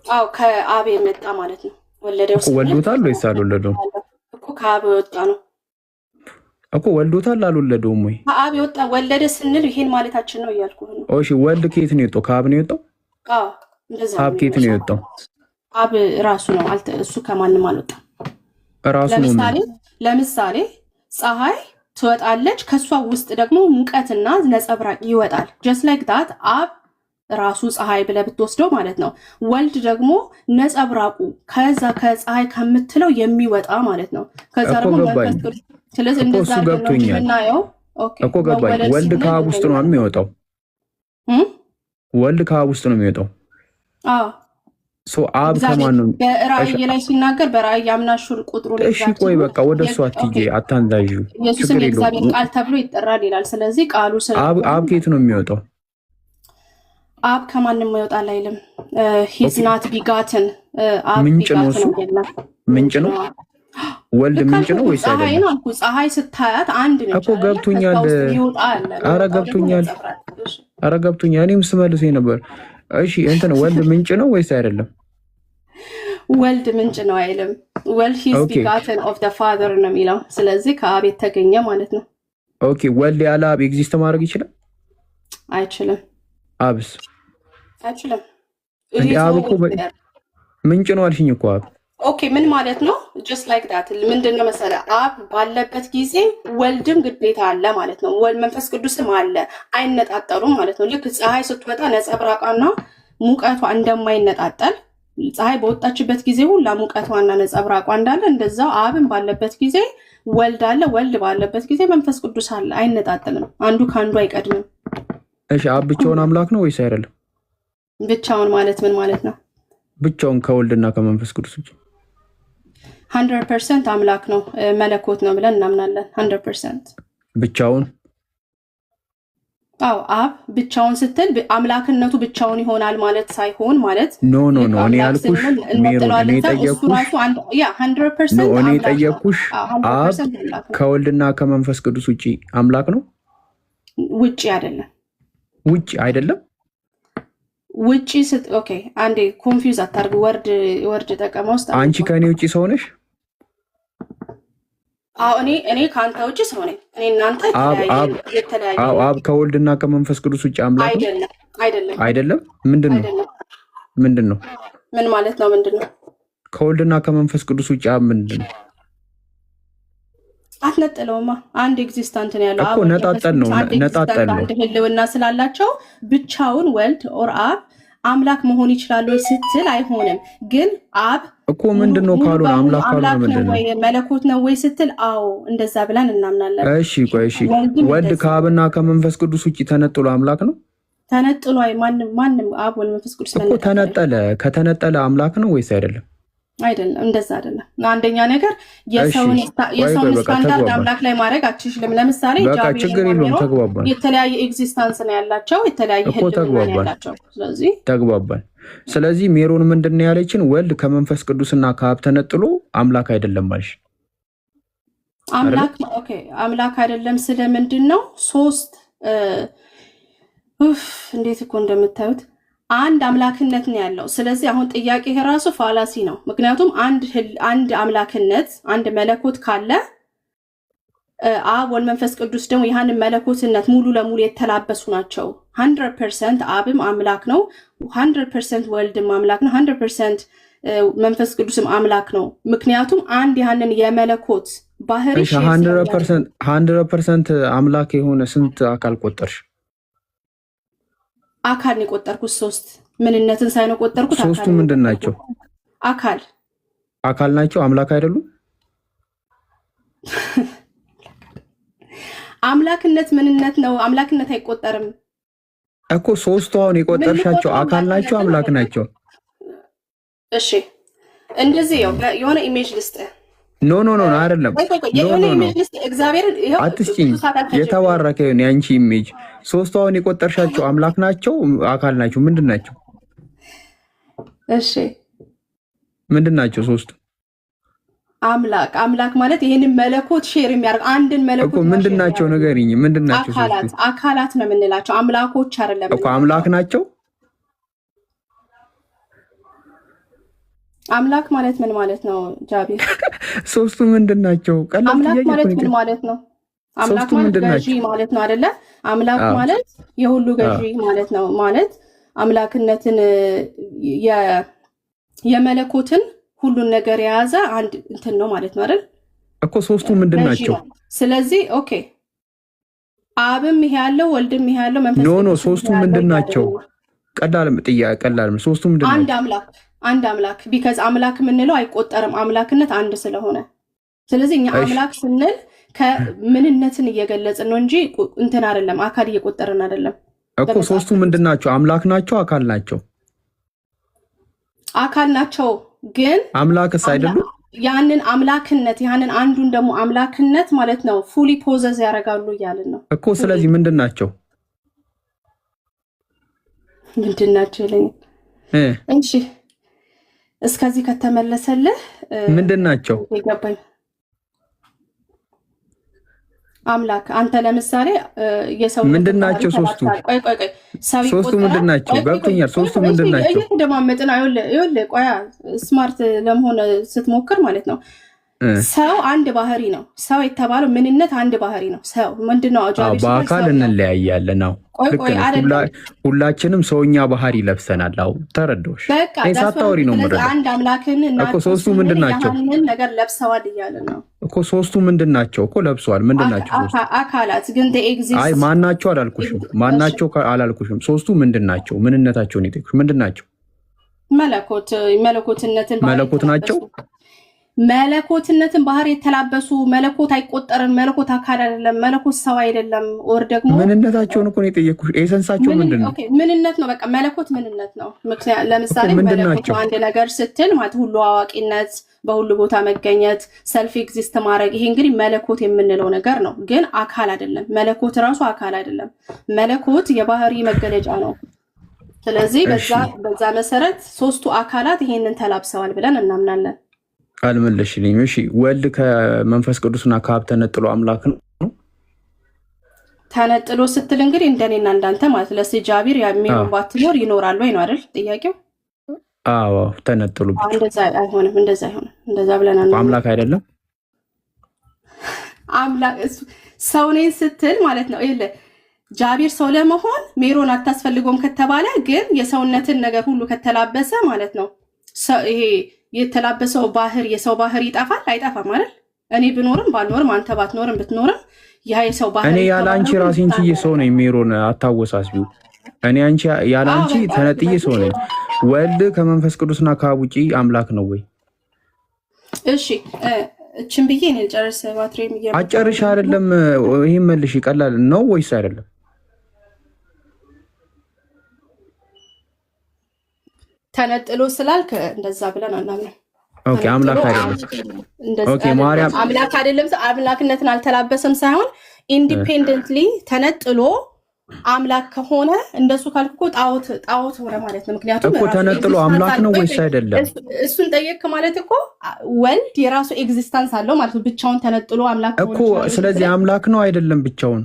Speaker 2: አዎ ከአብ የመጣ ማለት ነው። ወለደው
Speaker 1: ወልዶታል ወይስ አልወለደው?
Speaker 2: እኮ ከአብ የወጣ ነው
Speaker 1: እኮ ወልዶታል አልወለደውም ወይ?
Speaker 2: ከአብ የወጣ ወለደ ስንል ይሄን ማለታችን ነው እያልኩ ነው።
Speaker 1: እሺ ወልድ ከየት ነው የወጣው? ከአብ ነው የወጣው?
Speaker 2: አዎ እንደዛ።
Speaker 1: አብ ከየት ነው የወጣው?
Speaker 2: አብ ራሱ ነው እሱ ከማንም አልወጣም።
Speaker 1: ራሱ ነው።
Speaker 2: ለምሳሌ ፀሐይ ትወጣለች ከሷ ውስጥ ደግሞ ሙቀትና ነጸብራቅ ይወጣል። just like that አብ ራሱ ፀሐይ ብለህ ብትወስደው ማለት ነው። ወልድ ደግሞ ነጸብራቁ ከዛ ከፀሐይ ከምትለው የሚወጣ ማለት ነው። ከዛ ደግሞ ስለዚህ እንደዛ ነው የምናየው። ኦኬ እኮ
Speaker 1: ገባኝ። ወልድ ከአብ ውስጥ ነው የሚወጣው። ወልድ ከአብ ውስጥ ነው የሚወጣው።
Speaker 2: አዎ
Speaker 1: አብ ከማን ነው?
Speaker 2: በራእይ ላይ ሲናገር በራእይ አምናሹር ቁጥሩ ላይ
Speaker 1: እሺ ቆይ በቃ ወደሱ አትይጂ አታንዛዡ።
Speaker 2: ኢየሱስም የእግዚአብሔር ቃል ተብሎ ይጠራል ይላል። ስለዚህ ቃሉ
Speaker 1: አብ ከየት ነው የሚወጣው?
Speaker 2: አብ ከማንም ይወጣል አይልም። ሂዝ ናት ቢጋትን አብ
Speaker 1: ምንጭ ነው እሱ ምንጭ ነው። ወልድ ምንጭ ነው ወይስ አይደለም?
Speaker 2: ፀሐይ ስታያት አንድ ነው
Speaker 1: እኮ ገብቶኛል። ኧረ ገብቶኛል እኔም ስመልስ ነበር። እሺ እንትን ወልድ ምንጭ ነው ወይስ አይደለም?
Speaker 2: ወልድ ምንጭ ነው አይልም። ወልድ ሂዝ ቢጋትን ኦፍ ዘ ፋዘር ነው የሚለው። ስለዚህ ከአብ የተገኘ ማለት ነው።
Speaker 1: ኦኬ ወልድ ያለ አብ ኤግዚስት ማድረግ ይችላል?
Speaker 2: አይችልም።
Speaker 1: አብስ
Speaker 2: አይችልም።
Speaker 1: አብ እኮ ምንጭ ነው አልሽኝ እኮ አብ።
Speaker 2: ኦኬ ምን ማለት ነው? just like that ምንድነው መሰለህ አብ ባለበት ጊዜ ወልድም ግዴታ አለ ማለት ነው። መንፈስ ቅዱስም አለ። አይነጣጠሉም ማለት ነው። ልክ ፀሐይ ስትወጣ ነጸብራቋና ሙቀቷ እንደማይነጣጠል ፀሐይ በወጣችበት ጊዜ ሁላ ሙቀቷና ነጸብራቋ እንዳለ እንደዛው አብን ባለበት ጊዜ ወልድ አለ። ወልድ ባለበት ጊዜ መንፈስ ቅዱስ አለ። አይነጣጠልም። አንዱ ከአንዱ አይቀድምም።
Speaker 1: እሺ አብ ብቻውን አምላክ ነው ወይስ አይደለም?
Speaker 2: ብቻውን ማለት ምን ማለት ነው?
Speaker 1: ብቻውን ከወልድና ከመንፈስ ቅዱስ ውጭ
Speaker 2: 100% አምላክ ነው መለኮት ነው ብለን እናምናለን። 100%
Speaker 1: ብቻውን።
Speaker 2: አዎ አብ ብቻውን ስትል አምላክነቱ ብቻውን ይሆናል ማለት ሳይሆን ማለት
Speaker 1: ኖ እኔ ያልኩሽ እኔ ጠየቅኩሽ አብ ከወልድና ከመንፈስ ቅዱስ ውጭ አምላክ ነው?
Speaker 2: ውጪ አይደለም።
Speaker 1: ውጪ አይደለም።
Speaker 2: ውጪ ኦኬ አንዴ ኮንፊውዝ አታርግ። ወርድ ጠቀማ ውስጥ
Speaker 1: አንቺ ከኔ ውጪ ሰው ነሽ?
Speaker 2: አዎ እኔ ካንተ ውጪ ሰው ነኝ። እኔ እናንተ የተለያየ
Speaker 1: አብ ከወልድና ከመንፈስ ቅዱስ ውጪ አምላክ ነው? አይደለም። ምንድን ነው?
Speaker 2: ምን ማለት ነው? ምንድን ነው?
Speaker 1: ከወልድና ከመንፈስ ቅዱስ ውጪ አብ ምንድን ነው?
Speaker 2: አትነጥለውማ። አንድ ኤግዚስታንት ነው ያለው
Speaker 1: እኮ ነጣጠል ነው
Speaker 2: አንድ ህልውና ስላላቸው ብቻውን ወልድ ኦር አብ አምላክ መሆን ይችላል ወይ ስትል አይሆንም። ግን አብ
Speaker 1: እኮ ምንድነው ካልሆነ አምላክ ካልሆነ ምንድነው?
Speaker 2: መለኮት ነው ወይ ስትል አዎ እንደዛ ብለን እናምናለን።
Speaker 1: እሺ ቆይ ወልድ ከአብና ከመንፈስ ቅዱስ ውጪ ተነጥሎ አምላክ ነው?
Speaker 2: ተነጥሎ ማንም አብ ወልድ መንፈስ ቅዱስ
Speaker 1: እኮ ተነጠለ። ከተነጠለ አምላክ ነው ወይስ አይደለም?
Speaker 2: አይደለም። እንደዛ አይደለም። አንደኛ ነገር የሰውን ስታንዳርድ አምላክ ላይ ማድረግ አትችልም። ለምሳሌ የተለያየ ኤግዚስተንስ ነው ያላቸው፣ የተለያየ ህልውና ነው ያላቸው።
Speaker 1: ስለዚህ ሜሮን ምንድን ነው ያለችን? ወልድ ከመንፈስ ቅዱስና ከአብ ተነጥሎ አምላክ አይደለም ማለት
Speaker 2: አምላክ አይደለም። ስለምንድን ነው? ሶስት እንዴት እኮ እንደምታዩት አንድ አምላክነት ነው ያለው። ስለዚህ አሁን ጥያቄ ራሱ ፋላሲ ነው። ምክንያቱም አንድ አምላክነት አንድ መለኮት ካለ አብ ወልድ መንፈስ ቅዱስ ደግሞ ያንን መለኮትነት ሙሉ ለሙሉ የተላበሱ ናቸው። 100% አብም አምላክ ነው፣ 100% ወልድም አምላክ ነው፣ 100% መንፈስ ቅዱስም አምላክ ነው። ምክንያቱም አንድ ያንን የመለኮት ባህሪ
Speaker 1: 100% አምላክ የሆነ ስንት አካል ቆጠርሽ?
Speaker 2: አካል ነው የቆጠርኩት፣ 3 ምንነትን ሳይነው ቆጠርኩት።
Speaker 1: ሶስቱ ምንድን ናቸው? አካል ናቸው፣ አምላክ አይደሉም።
Speaker 2: አምላክነት ምንነት ነው፣ አምላክነት አይቆጠርም
Speaker 1: እኮ። ሶስቱ አሁን የቆጠርሻቸው አካል ናቸው፣ አምላክ ናቸው።
Speaker 2: እሺ እንደዚህ የሆነ ኢሜጅ ልስጥ።
Speaker 1: ኖ አይደለም፣ አትስጪኝ። የተባረከ ይሁን የአንቺ ኢሜጅ። ሶስቱ አሁን የቆጠርሻቸው አምላክ ናቸው፣ አካል ናቸው፣ ምንድን ናቸው?
Speaker 2: እሺ
Speaker 1: ምንድን ናቸው ሶስቱ?
Speaker 2: አምላክ ማለት ይሄንን መለኮት ሼር የሚያደርግ አንድን መለኮት
Speaker 1: እኮ ምንድን ናቸው? ንገሪኝ። ምንድን ናቸው?
Speaker 2: አካላት ነው የምንላቸው፣ አምላኮች አይደለም
Speaker 1: እኮ። አምላክ ናቸው።
Speaker 2: አምላክ ማለት ምን ማለት ነው ጃቢር?
Speaker 1: ሶስቱ ምንድን ናቸው?
Speaker 2: አምላክ ማለት ምን ማለት ነው? አምላክ ማለት ገዢ ማለት ነው አይደለ? አምላክ ማለት የሁሉ ገዢ ማለት ነው። ማለት አምላክነትን የመለኮትን ሁሉን ነገር የያዘ አንድ እንትን ነው ማለት ነው አይደል?
Speaker 1: እኮ ሶስቱ ምንድን ናቸው?
Speaker 2: ስለዚህ ኦኬ አብም ይሄ ያለው ወልድም ይሄ ያለው መንፈስ
Speaker 1: ኖ ሶስቱ ምንድን ናቸው? ቀላል ሶስቱ ምንድን ናቸው? አንድ አምላክ ቢካዝ
Speaker 2: አምላክ የምንለው አይቆጠርም፣ አምላክነት አንድ ስለሆነ። ስለዚህ እኛ አምላክ ስንል ከምንነትን እየገለጽን ነው እንጂ እንትን አይደለም፣ አካል እየቆጠርን አይደለም
Speaker 1: እኮ። ሶስቱ ምንድን ናቸው? አምላክ ናቸው፣ አካል ናቸው?
Speaker 2: አካል ናቸው ግን
Speaker 1: አምላክስ አይደሉም?
Speaker 2: ያንን አምላክነት ያንን አንዱን ደግሞ አምላክነት ማለት ነው ፉሊ ፖዘዝ ያደርጋሉ እያልን ነው
Speaker 1: እኮ። ስለዚህ ምንድን ናቸው?
Speaker 2: እሺ እስከዚህ ከተመለሰልህ
Speaker 1: ምንድን ናቸው?
Speaker 2: ይገባኝ። አምላክ አንተ ለምሳሌ የሰው
Speaker 1: ምንድን ናቸው ሶስቱ? ሶስቱ ምንድን ናቸው? ገብቶኛል። ሶስቱ ምንድን ናቸው?
Speaker 2: እንደማመጥና ይኸውልህ ቆያ ስማርት ለመሆን ስትሞክር ማለት ነው ሰው አንድ ባህሪ ነው። ሰው የተባለው ምንነት አንድ ባህሪ ነው። ሰው ምንድነው?
Speaker 1: በአካል እንለያያለን ነው። ሁላችንም ሰውኛ ባህሪ ለብሰናል። አው ተረዳሽ? ሳታወሪ ነው ማለት
Speaker 2: አንድ አምላክን
Speaker 1: እኮ። ሶስቱ ምንድን ናቸው?
Speaker 2: ነገር ለብሰዋል እያለ ነው
Speaker 1: እኮ። ሶስቱ ምንድን ናቸው እኮ? ለብሰዋል። ምንድን ናቸው?
Speaker 2: አካላት ግን ኤግዚስት።
Speaker 1: አይ ማናቸው አላልኩሽም፣ ማናቸው አላልኩሽም። ሶስቱ ምንድን ናቸው? ምንነታቸውን ይጠቅሽ። ምንድን ናቸው? መለኮት ናቸው።
Speaker 2: መለኮትነትን ባህር የተላበሱ መለኮት አይቆጠርም። መለኮት አካል አይደለም። መለኮት ሰው አይደለም። ወር ደግሞ
Speaker 1: ምንነታቸውን እኮ ነው የጠየኩሽ። ኤሰንሳቸው ምንድን ነው?
Speaker 2: ምንነት ነው። በቃ መለኮት ምንነት ነው። ምክንያት ለምሳሌ መለኮት አንድ ነገር ስትል ማለት ሁሉ አዋቂነት፣ በሁሉ ቦታ መገኘት፣ ሰልፍ ኤግዚስት ማድረግ፣ ይሄ እንግዲህ መለኮት የምንለው ነገር ነው። ግን አካል አይደለም። መለኮት ራሱ አካል አይደለም። መለኮት የባህሪ መገለጫ ነው። ስለዚህ በዛ መሰረት ሶስቱ አካላት ይሄንን ተላብሰዋል ብለን እናምናለን።
Speaker 1: አልመለሽልኝም። እሺ ወልድ ከመንፈስ ቅዱስና ከአብ ተነጥሎ አምላክ ነው?
Speaker 2: ተነጥሎ ስትል እንግዲህ እንደኔና እንዳንተ ማለት ለስጃቢር የሚሆን ባትኖር ይኖራል ወይ ነው አይደል ጥያቄው?
Speaker 1: አዎ ተነጥሎ
Speaker 2: እንደዛ አይሆንም። እንደዛ ብለናል።
Speaker 1: አምላክ አይደለም።
Speaker 2: አምላክ ሰው ነኝ ስትል ማለት ነው። ይሄ ጃቢር ሰው ለመሆን ሜሮን አታስፈልጎም ከተባለ ግን የሰውነትን ነገር ሁሉ ከተላበሰ ማለት ነው ይሄ የተላበሰው ባህር የሰው ባህር ይጠፋል አይጠፋም ማለት እኔ ብኖርም ባልኖርም አንተ ባትኖርም ብትኖርም ያ የሰው ባህር
Speaker 1: እኔ ያለ አንቺ ራሴን ችዬ ሰው ነኝ። ሜሮን አታወሳስቢው። እኔ አንቺ ያለ አንቺ ተነጥዬ ሰው ነኝ። ወልድ ከመንፈስ ቅዱስና ከአብ ውጪ አምላክ ነው ወይ?
Speaker 2: እሺ እቺን ብዬ እኔ ልጨርስ። ባትሪም
Speaker 1: አጨርሽ አይደለም? ይሄን መልሽ። ይቀላል ነው ወይስ አይደለም?
Speaker 2: ተነጥሎ ስላልክ እንደዛ ብለን አናምንም።
Speaker 1: ኦኬ አምላክ አይደለም። ኦኬ ማርያም
Speaker 2: አምላክ አይደለም። አምላክነትን አልተላበሰም ሳይሆን ኢንዲፔንደንትሊ ተነጥሎ አምላክ ከሆነ እንደሱ ካልኩ እኮ ጣዖት ሆነ ማለት ነው። ምክንያቱም
Speaker 1: እኮ ተነጥሎ አምላክ ነው ወይስ አይደለም?
Speaker 2: እሱን ጠየቅክ ማለት እኮ ወልድ የራሱ ኤግዚስተንስ አለው ማለት ነው። ብቻውን ተነጥሎ አምላክ
Speaker 1: እኮ ስለዚህ አምላክ ነው አይደለም? ብቻውን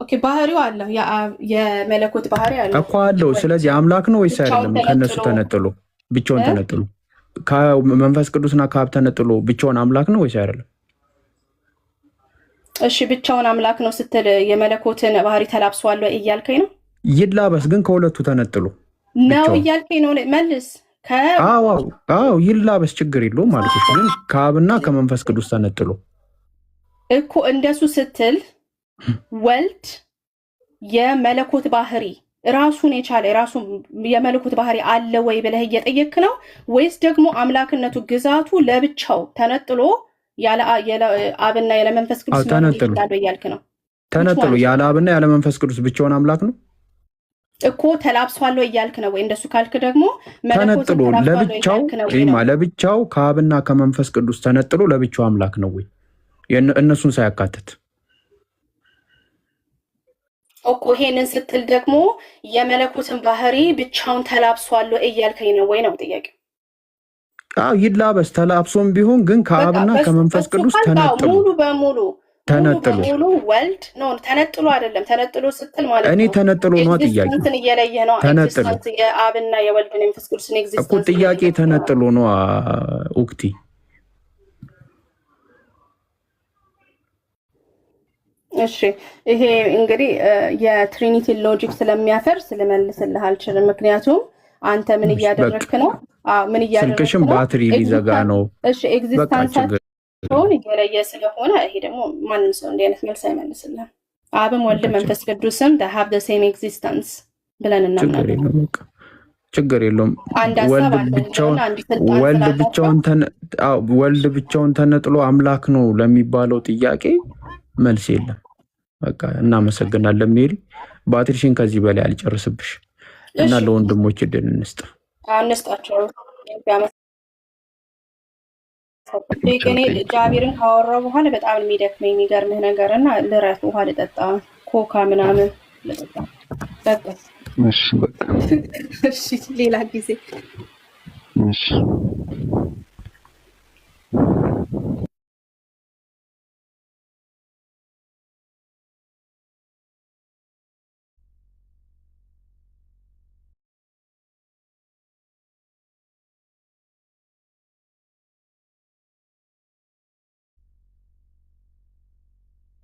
Speaker 2: ኦኬ ባህሪው አለው የመለኮት ባህሪ አለው
Speaker 1: እኮ አለው። ስለዚህ አምላክ ነው ወይስ አይደለም? ከነሱ ተነጥሎ ብቻውን ተነጥሎ ከመንፈስ ቅዱስና ከአብ ተነጥሎ ብቻውን አምላክ ነው ወይስ አይደለም?
Speaker 2: እሺ ብቻውን አምላክ ነው ስትል የመለኮትን ባህሪ ተላብሷል እያልከኝ ነው?
Speaker 1: ይላበስ ግን ከሁለቱ ተነጥሎ
Speaker 2: ነው እያልከኝ ነው? መልስ።
Speaker 1: አዎ ይላበስ ችግር የለውም ማለት ነው። ግን ከአብና ከመንፈስ ቅዱስ ተነጥሎ
Speaker 2: እኮ እንደሱ ስትል ወልድ የመለኮት ባህሪ ራሱን የቻለ የራሱ የመለኮት ባህሪ አለ ወይ ብለህ እየጠየክ ነው? ወይስ ደግሞ አምላክነቱ ግዛቱ ለብቻው ተነጥሎ ያለ አብና ያለ መንፈስ ቅዱስ
Speaker 1: ተነጥሎ
Speaker 2: እያልክ ነው?
Speaker 1: ተነጥሎ ያለ አብና ያለ መንፈስ ቅዱስ ብቻውን አምላክ ነው
Speaker 2: እኮ ተላብሷል እያልክ ነው? ወይ እንደሱ ካልክ ደግሞ
Speaker 1: ተነጥሎ ለብቻው ከአብና ከመንፈስ ቅዱስ ተነጥሎ ለብቻው አምላክ ነው ወይ እነሱን ሳያካትት?
Speaker 2: እኮ ይሄንን ስትል ደግሞ የመለኮትን ባህሪ ብቻውን ተላብሷል እያልከኝ ነው ወይ ነው ጥያቄ?
Speaker 1: ይላበስ ተላብሶም ቢሆን ግን ከአብና ከመንፈስ ቅዱስ ተነጥሎ
Speaker 2: ሙሉ በሙሉ ወልድ ነው። ተነጥሎ አይደለም። ተነጥሎ ስትል ማለት
Speaker 1: እኔ ተነጥሎ ነው ጥያቄ
Speaker 2: እየለየ ነው።
Speaker 1: ተነጥሎ
Speaker 2: የአብና የወልድን የመንፈስ ቅዱስን ኤግዚስተንስ
Speaker 1: እኮ ጥያቄ ተነጥሎ ነው ኡክቲ።
Speaker 2: እሺ ይሄ እንግዲህ የትሪኒቲ ሎጂክ ስለሚያፈርስ ልመልስልህ አልችልም። ምክንያቱም አንተ ምን እያደረግክ ነው? ምን እያደረግክ ነው?
Speaker 1: ስልክሽም ባትሪ ሊዘጋ ነው።
Speaker 2: እሺ ኤግዚስተንሳቸውን እየለየ ስለሆነ ይሄ ደግሞ ማንም ሰው እንዲህ አይነት መልስ አይመልስልህም። አብም ወልድ መንፈስ ቅዱስም have the same existence ብለን እናምናለን።
Speaker 1: ችግር የለውም። ወልድ ብቻውን ተነጥሎ አምላክ ነው ለሚባለው ጥያቄ መልስ የለም። በቃ እናመሰግናለን ሜሪ። ባትሪሽን ከዚህ በላይ አልጨርስብሽ እና ለወንድሞች እድል
Speaker 2: እንስጣቸው። እኔ ጃቢርን ካወራው በኋላ በጣም የሚደክመኝ የሚገርምህ ነገር እና ልረት ውሃ ልጠጣ ኮካ ምናምን ልጠጣ በቃ። እሺ ሌላ ጊዜ እሺ።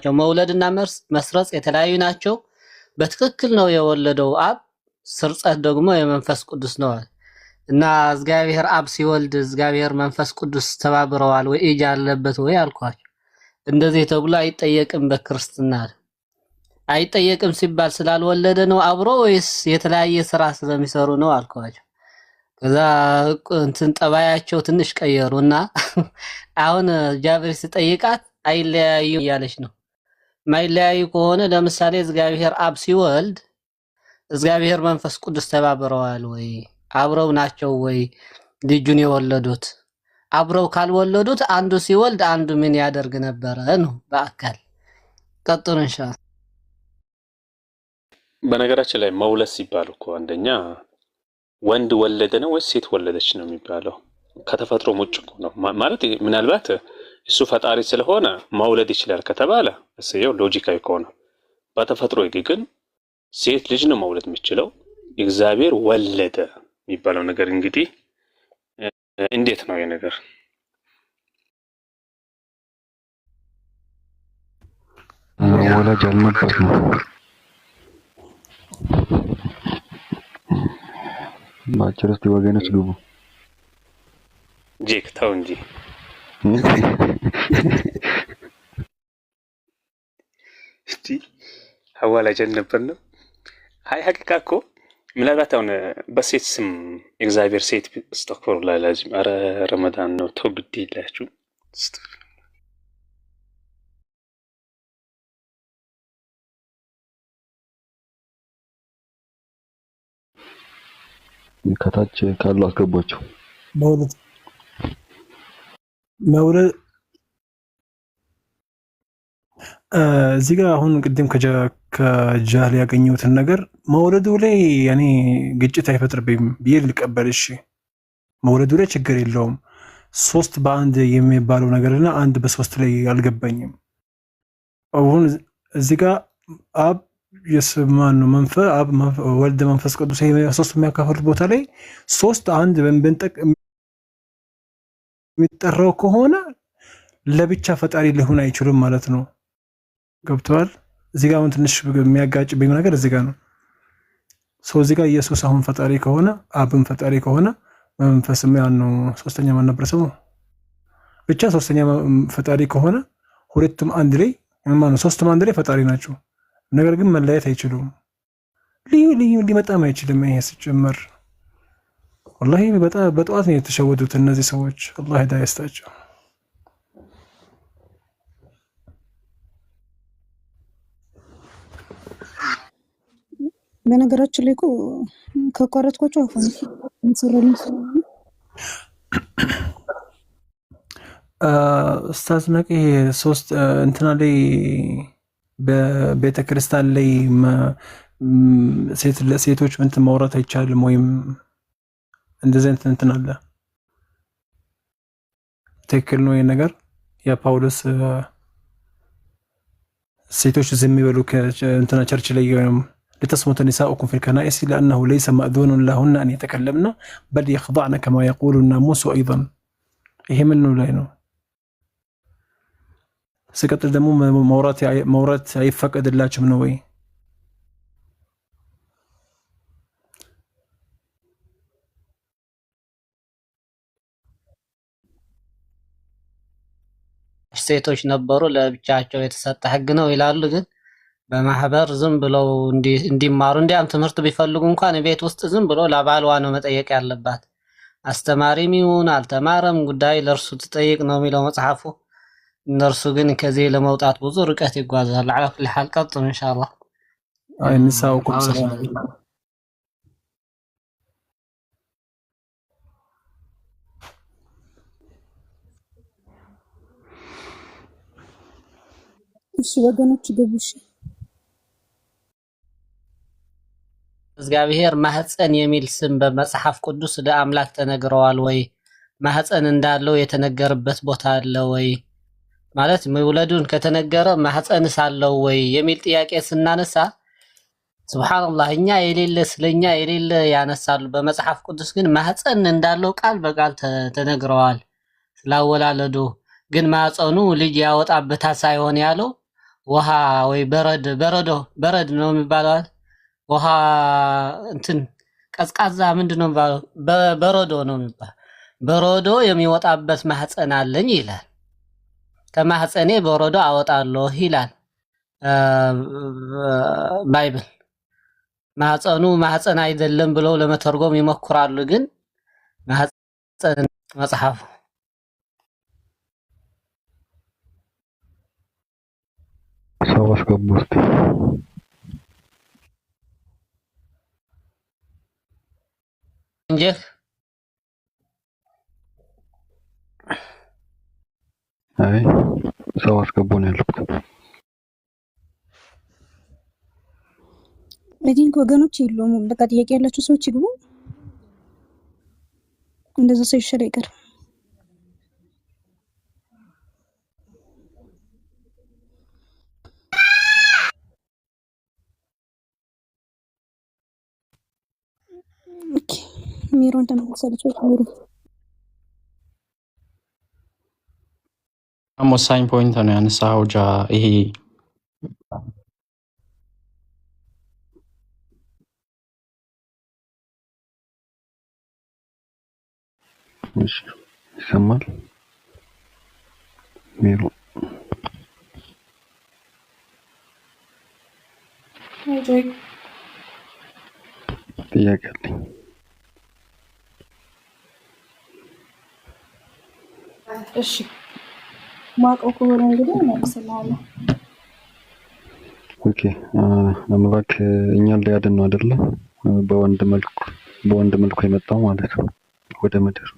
Speaker 3: መውለድና መስረጽ የተለያዩ ናቸው። በትክክል ነው የወለደው አብ፣ ስርጸት ደግሞ የመንፈስ ቅዱስ ነው እና እግዚአብሔር አብ ሲወልድ እግዚአብሔር መንፈስ ቅዱስ ተባብረዋል ወይ እጅ አለበት ወይ አልኳቸው። እንደዚህ ተብሎ አይጠየቅም። በክርስትና አይጠየቅም ሲባል ስላልወለደ ነው አብሮ ወይስ የተለያየ ስራ ስለሚሰሩ ነው አልኳቸው። ከዛ እንትን ጠባያቸው ትንሽ ቀየሩና አሁን ጃብር ሲጠይቃት አይለያዩ እያለች ነው። ማይለያዩ ከሆነ ለምሳሌ እግዚአብሔር አብ ሲወልድ እግዚአብሔር መንፈስ ቅዱስ ተባብረዋል ወይ? አብረው ናቸው ወይ ልጁን የወለዱት? አብረው ካልወለዱት አንዱ ሲወልድ አንዱ ምን ያደርግ ነበረ ነው በአካል። ቀጥሉ ኢንሻአላህ።
Speaker 5: በነገራችን ላይ መውለድ ሲባል እኮ አንደኛ ወንድ ወለደ ነው ወይስ ሴት ወለደች ነው የሚባለው። ከተፈጥሮ ውጭ እኮ ነው ማለት። ምናልባት እሱ ፈጣሪ ስለሆነ መውለድ ይችላል ከተባለ እሰየው ሎጂካዊ ከሆነ፣ በተፈጥሮ ግን ሴት ልጅ ነው መውለድ የሚችለው። እግዚአብሔር ወለደ የሚባለው ነገር እንግዲህ እንዴት ነው ይሄ ነገር?
Speaker 6: ወላጅ አልነበረም። ባጭሩ እስቲ ወገኖች ግቡ።
Speaker 5: ጄክ ተው እንጂ እስቲ ሐዋላጅ አልነበርንም። አይ ሐቂቃ እኮ ምናልባት አሁን በሴት ስም እግዚአብሔር ሴት አስተክፈሩላህ ላዚም። አረ ረመዳን ነው ተው ግድ ይላችሁ።
Speaker 6: ከታች ካሉ አስገቧቸው።
Speaker 7: መውለድ እዚህ ጋር አሁን ቅድም ከጃህል ያገኘሁትን ነገር መውለዱ ላይ እኔ ግጭት አይፈጥርብኝም ብዬ ልቀበል። እሺ መውለዱ ላይ ችግር የለውም። 3 በ1 የሚባለው ነገርና 1 በ3 ላይ አልገባኝም። አሁን እዚህ ጋር አብ የስማን ነው መንፈስ አብ ወልድ መንፈስ ቅዱስ ይሄ ሶስት የሚያካፍሉት ቦታ ላይ ሶስት አንድ ብንጠቅ የሚጠራው ከሆነ ለብቻ ፈጣሪ ሊሆን አይችልም ማለት ነው። ገብተዋል? እዚህ ጋር አሁን ትንሽ የሚያጋጭብኝ ነገር እዚህ ጋር ነው። ሰው እዚህ ጋር ኢየሱስ አሁን ፈጣሪ ከሆነ አብን ፈጣሪ ከሆነ መንፈስም ያን ነው ሶስተኛ ማን ነበር ስሙ? ብቻ ሶስተኛ ፈጣሪ ከሆነ ሁለቱም አንድ ላይ ማነው ሶስቱም አንድ ላይ ፈጣሪ ናቸው። ነገር ግን መለያየት አይችሉም። ልዩ ሊመጣም አይችልም። ይሄ ሲጀመር ወላሂ በጣም በጠዋት ነው የተሸወዱት እነዚህ ሰዎች። አላህ ሂዳያ ይስጣቸው።
Speaker 8: በነገራችን ላይ እኮ ከቋረጥኳቸው አሁን እንሰራለን።
Speaker 7: ኡስታዝ ነቂ ሶስት እንትና ላይ በቤተ ክርስቲያን ላይ ሴቶች እንትን ማውራት አይቻልም ወይም እንደዚህ እንትን አለ። ትክክል ነው ይሄ ነገር? የጳውሎስ ሴቶች ዝም ይበሉ እንትና ቸርች ላይ لتصمت نساؤكم في الكنائس لأنه ليس مأذون لهن أن يتكلمن بل يخضعن كما يقول الناموس أيضا. ይሄ ምን ነው ላይ ነው? ሲቀጥል ደግሞ መውራት አይፈቀድላችሁም ነው ወይ?
Speaker 3: ሴቶች ነበሩ ለብቻቸው የተሰጠ ህግ ነው ይላሉ። ግን በማህበር ዝም ብለው እንዲማሩ እንዲያም ትምህርት ቢፈልጉ እንኳን ቤት ውስጥ ዝም ብሎ ለባሏ ነው መጠየቅ ያለባት። አስተማሪም ይሁን አልተማረም ጉዳይ ለእርሱ ትጠይቅ ነው የሚለው መጽሐፉ። እነርሱ ግን ከዚህ ለመውጣት ብዙ ርቀት ይጓዛሉ። على كل حال ቀጥሉ ኢንሻአላህ።
Speaker 7: አይ ንሳውኩም ሰላም
Speaker 8: እሺ ወገኖች ግቡሽ።
Speaker 3: እግዚአብሔር ማህፀን የሚል ስም በመጽሐፍ ቅዱስ ለአምላክ ተነግረዋል ወይ? ማህፀን እንዳለው የተነገረበት ቦታ አለ ወይ? ማለት መውለዱን ከተነገረ ማህፀንስ አለው ወይ የሚል ጥያቄ ስናነሳ ሱብሃንአላህ እኛ የሌለ ስለኛ የሌለ ያነሳሉ። በመጽሐፍ ቅዱስ ግን ማህፀን እንዳለው ቃል በቃል ተነግረዋል ስላወላለዱ። ግን ማህፀኑ ልጅ ያወጣበታ ሳይሆን ያለው ውሃ ወይ በረድ ነው የሚባለው። ውሃ እንትን ቀዝቃዛ ምንድነው የሚባለው? በረዶ ነው የሚባለው። በረዶ የሚወጣበት ማህፀን አለኝ ይላል። ከማህፀኔ በረዶ አወጣለሁ ይላል ባይብል። ማህፀኑ ማህፀን አይደለም ብለው ለመተርጎም ይሞክራሉ። ግን ማህፀን መጽሐፉ
Speaker 6: ሰው አስገቡ እስቲ።
Speaker 3: እንጂ
Speaker 6: አይ ሰው አስገቡ ነው ያልኩት።
Speaker 8: ለዲንክ ወገኖች የሉም። በቃ ጥያቄ ያላችሁ ሰዎች ይግቡ። እንደዛ ሰው ይሻል አይቀር። ኦኬ ሚሮን ተመልሳለች። ሚሮ
Speaker 4: ወሳኝ ፖይንት ነው ያነሳኸው ጃ። ይሄ
Speaker 6: እሺ ይሰማል? ሚሮ ጥያቄ አለኝ።
Speaker 2: እሺ ማቀው ከሆነ እንግዲህ እናስላለን።
Speaker 6: ኦኬ አምላክ እኛን ሊያድን ነው አይደለ? በወንድ መልኩ የመጣው ማለት ነው ወደ ምድር።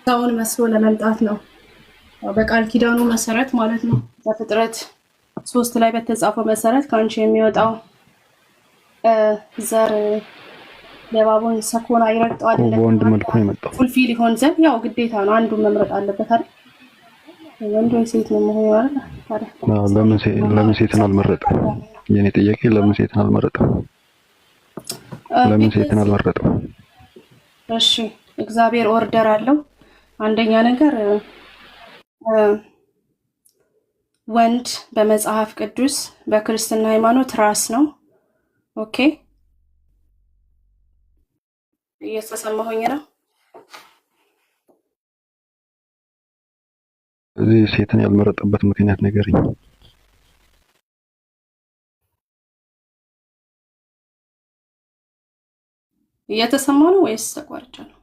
Speaker 2: ሰውን መስሎ ለመምጣት ነው በቃል ኪዳኑ መሰረት ማለት ነው። በፍጥረት 3 ላይ በተጻፈው መሰረት ካንቺ የሚወጣው ዘር የእባቡን ሰኮና ይረግጠው አይደለም
Speaker 6: በወንድ መልኩ ነው የመጣው።
Speaker 2: ፉልፊል ይሆን ዘንድ ያው ግዴታ ነው አንዱን መምረጥ አለበት አይደል? ወንድ ወይ ሴት ነው መሆን አይደል? ታዲያ
Speaker 6: ለምን ሴትን አልመረጠም? የኔ ጥያቄ ለምን ሴትን አልመረጠም? ለምን ሴትን አልመረጠም?
Speaker 2: እሺ እግዚአብሔር ኦርደር አለው። አንደኛ ነገር ወንድ በመጽሐፍ ቅዱስ በክርስትና ሃይማኖት ራስ ነው። ኦኬ እየተሰማሁኝ ነው።
Speaker 6: እዚህ ሴትን ያልመረጠበት ምክንያት ነገርኝ።
Speaker 2: እየተሰማ ነው ወይስ ተቋርጫ ነው?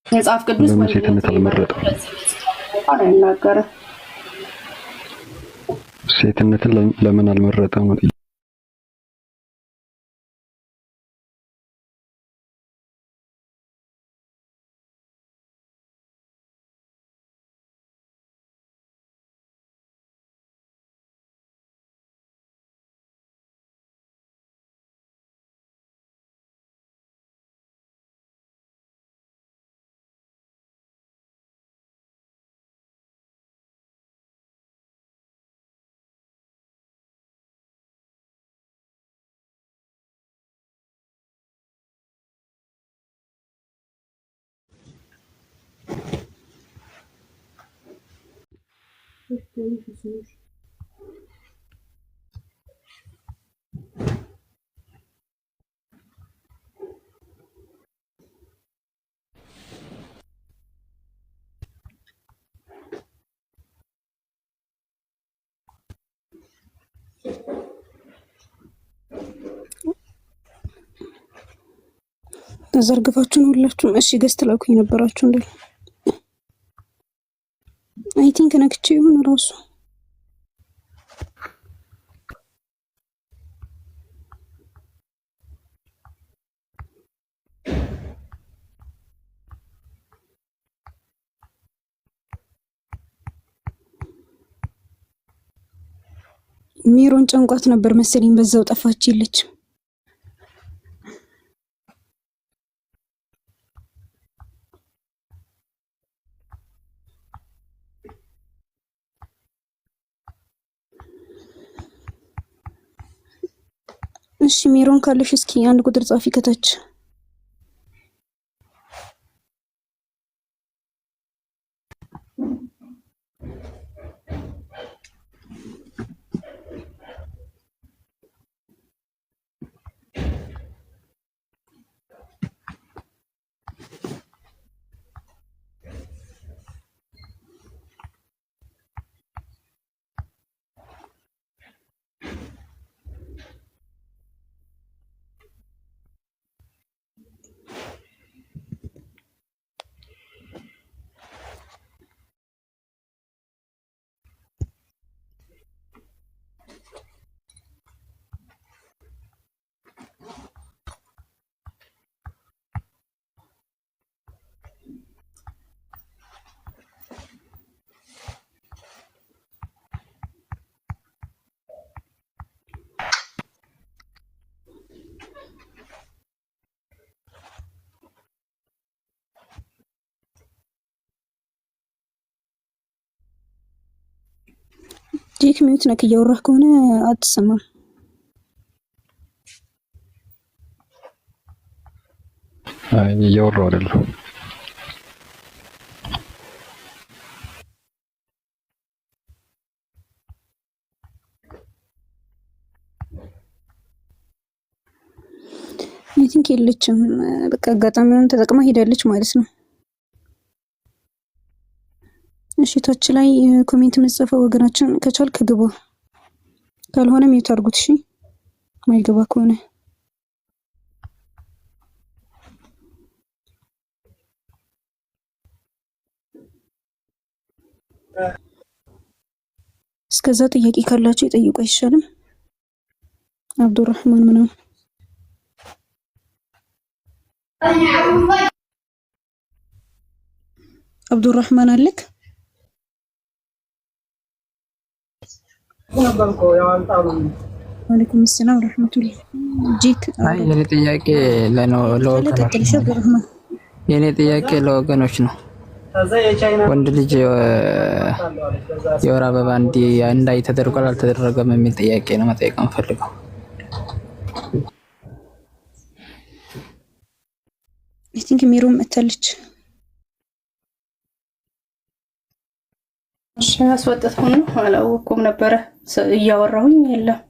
Speaker 2: መጽሐፍ ቅዱስ
Speaker 6: ለምን ሴትነት አልመረጠም?
Speaker 2: አይናገርም።
Speaker 6: ሴትነትን ለምን አልመረጠም?
Speaker 8: ተዘርግፋችሁ ነው ሁላችሁም። እሺ ገስት ላኩኝ ነበራችሁ እንዴ? አይ ቲንክ ነክቼ ይሁን ራሱ ሚሮን ጨንቋት ነበር መሰለኝ በዛው ጠፋች ይለች። እሺ ሚሮን ካለሽ እስኪ አንድ ቁጥር ጻፊ ከታች። ጂክ ሚዩት ነክ እያወራህ ከሆነ አትሰማም።
Speaker 6: አይ እያወራሁ አይደለም።
Speaker 8: አይ ቲንክ የለችም። በቃ አጋጣሚውን ተጠቅማ ሄዳለች ማለት ነው። እሺ ታች ላይ ኮሜንት መጽፈው ወገናችን ከቻልክ ግባ፣ ካልሆነም ሚውት አድርጉት። እሺ ማይገባ ከሆነ እስከዛ ጥያቄ ካላችሁ ይጠይቁ አይሻልም? አብዱራህማን ምናምን አብዱራህማን አለክ? ወአለይኩም ሰላም ወራህመቱላህ። ጂክ
Speaker 9: አይ የኔ ጥያቄ ለወገኖች ነው። ወንድ ልጅ የወር አበባ እንዳይ ተደርጓል አልተደረገም የሚል ጥያቄ ነው መጠየቅ እንፈልገው።
Speaker 8: አይ ቲንክ ሚሩም መተለች።
Speaker 2: እሺ አስወጥተው ነው አላወኩም ነበር እያወራሁኝ የለም።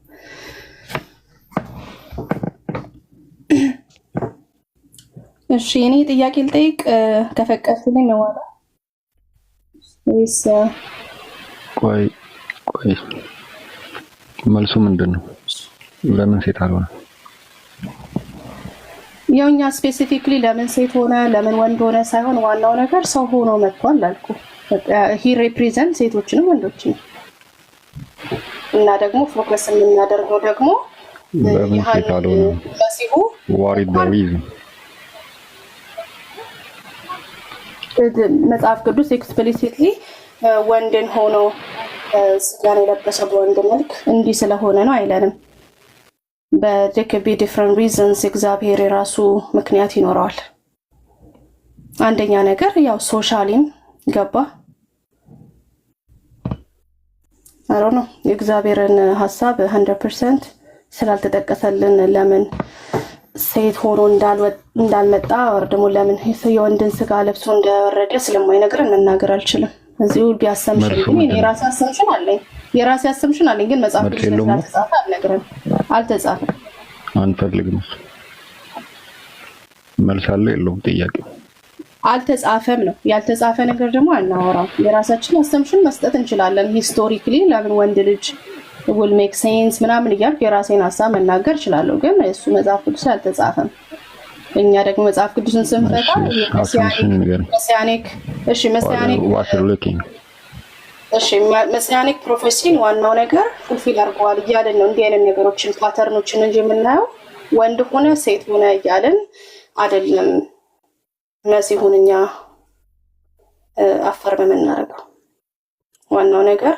Speaker 2: እሺ እኔ ጥያቄ ልጠይቅ ከፈቀድኩልኝ ነው ዋላ ወይስ
Speaker 6: ቆይ መልሱ ምንድነው? ለምን ሴት አልሆነ?
Speaker 2: ያውኛ ስፔሲፊክሊ ለምን ሴት ሆነ ለምን ወንድ ሆነ ሳይሆን ዋናው ነገር ሰው ሆኖ መጥቷል አልኩ። ሂ ሪፕሬዘንት ሴቶችንም ወንዶችንም እና ደግሞ ፎከስ የምናደርገው ደግሞ
Speaker 6: ለምን ሴት አልሆነ? What is the reason?
Speaker 2: መጽሐፍ ቅዱስ ኤክስፕሊሲትሊ ወንድን ሆኖ ስጋን የለበሰ በወንድ መልክ እንዲህ ስለሆነ ነው አይለንም። there could be different reasons እግዚአብሔር የራሱ ምክንያት ይኖረዋል። አንደኛ ነገር ያው ሶሻሊም ገባ I don't know የእግዚአብሔርን ሐሳብ 100% ስላልተጠቀሰልን ለምን ሴት ሆኖ እንዳልመጣ ወር ደግሞ ለምን የወንድን ስጋ ለብሶ እንደወረደ ስለማይነግረን መናገር አልችልም። እዚሁ ቢያሰምሽን ግን የራሴ አሰምሽን አለኝ ግን መጽሐፍ ቅዱስ ስለተጻፈ አልነግረን አልተጻፈም።
Speaker 6: አንፈልግም መልስ አለ የለውም ጥያቄው
Speaker 2: አልተጻፈም ነው። ያልተጻፈ ነገር ደግሞ አናወራም። የራሳችን አሰምሽን መስጠት እንችላለን። ሂስቶሪካሊ ለምን ወንድ ልጅ will make sense ምናምን እያልኩ የራሴን ሐሳብ መናገር እችላለሁ ግን እሱ መጽሐፍ ቅዱስ አልተጻፈም። እኛ ደግሞ መጽሐፍ ቅዱስን ስንፈታ መሲያኒክ ፕሮፌሲን ዋናው ነገር ፉልፊል አድርገዋል እያልን ነው። እንዲህ አይነት ነገሮችን ፓተርኖችን እንጂ የምናየው ወንድ ሆነ ሴት ሆነ እያልን አይደለም። መሲሁን እኛ አፈር በመናረገው ዋናው ነገር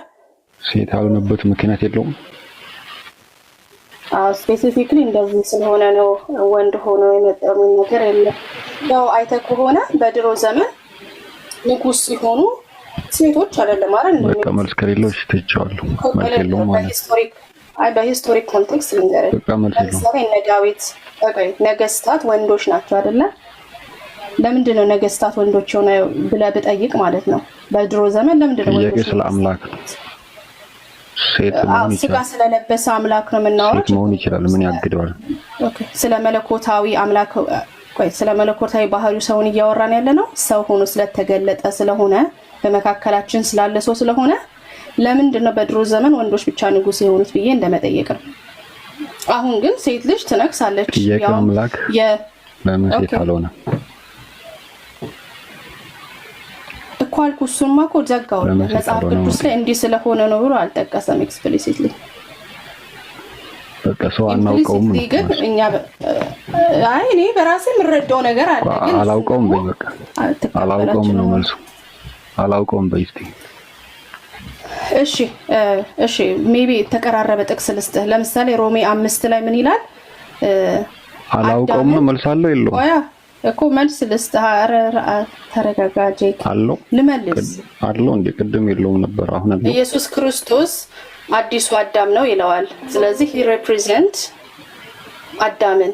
Speaker 6: ሴት አልሆነበት ምክንያት የለውም።
Speaker 2: ስፔሲፊክሊ እንደዚህ ስለሆነ ነው ወንድ ሆኖ የመጣው ነገር የለም። ያው አይተህ ከሆነ በድሮ ዘመን ንጉስ ሲሆኑ ሴቶች አይደለም አይደል?
Speaker 6: በቃ መልስ ከሌለው ትችዋለሁ መልስ የለውም ማለት
Speaker 2: በሂስቶሪክ ኮንቴክስት ልንገርህ። ለምሳሌ እነ ዳዊት ነገስታት ወንዶች ናቸው አይደለ? ለምንድን ነው ነገስታት ወንዶች ሆነ ብለህ ብጠይቅ ማለት ነው በድሮ ዘመን ለምንድን ነው ወንዶች?
Speaker 6: ስለ አምላክ ሴት መሆን ይችላል።
Speaker 2: ስጋ ስለለበሰ አምላክ ነው የምናወራው።
Speaker 6: ሴት መሆን ይችላል ምን ያግደዋል?
Speaker 2: ኦኬ ስለ መለኮታዊ አምላክ ስለ መለኮታዊ ባህሪው ሰውን እያወራን ያለ ነው። ሰው ሆኖ ስለተገለጠ ስለሆነ በመካከላችን ስላለ ሰው ስለሆነ ለምንድን ነው በድሮ ዘመን ወንዶች ብቻ ንጉስ የሆኑት ብዬ እንደመጠየቅ ነው። አሁን ግን ሴት ልጅ ትነግሳለች።
Speaker 6: ያው አምላክ ለምን ሴት አልሆነ?
Speaker 2: ኳልኩሱማ እኮ ዘጋው መጽሐፍ ቅዱስ ላይ እንዲህ ስለሆነ ነው ብሎ አልጠቀሰም ኤክስፕሊሲትሊ።
Speaker 6: በቃ ሰው አናውቀውም
Speaker 2: ግን እኛ እኔ በራሴ የምረዳው ነገር አለ ግን
Speaker 6: አላውቀውም በይ በቃ አላውቀውም ነው መልሱ። አላውቀውም በይ እስቲ እሺ ሜቢ ተቀራረበ ጥቅስ ልስጥህ። ለምሳሌ ሮሜ 5 ላይ ምን ይላል? አላውቀውም ነው መልስ አለው የለውም?
Speaker 2: እኮ መልስ ልስጥህ። ተረጋጋጄ
Speaker 6: አለው
Speaker 2: ልመልስ
Speaker 6: አለው እንደ ቅድም የለውም ነበር አሁን አለ።
Speaker 2: ኢየሱስ ክርስቶስ አዲሱ አዳም ነው ይለዋል። ስለዚህ he represent አዳምን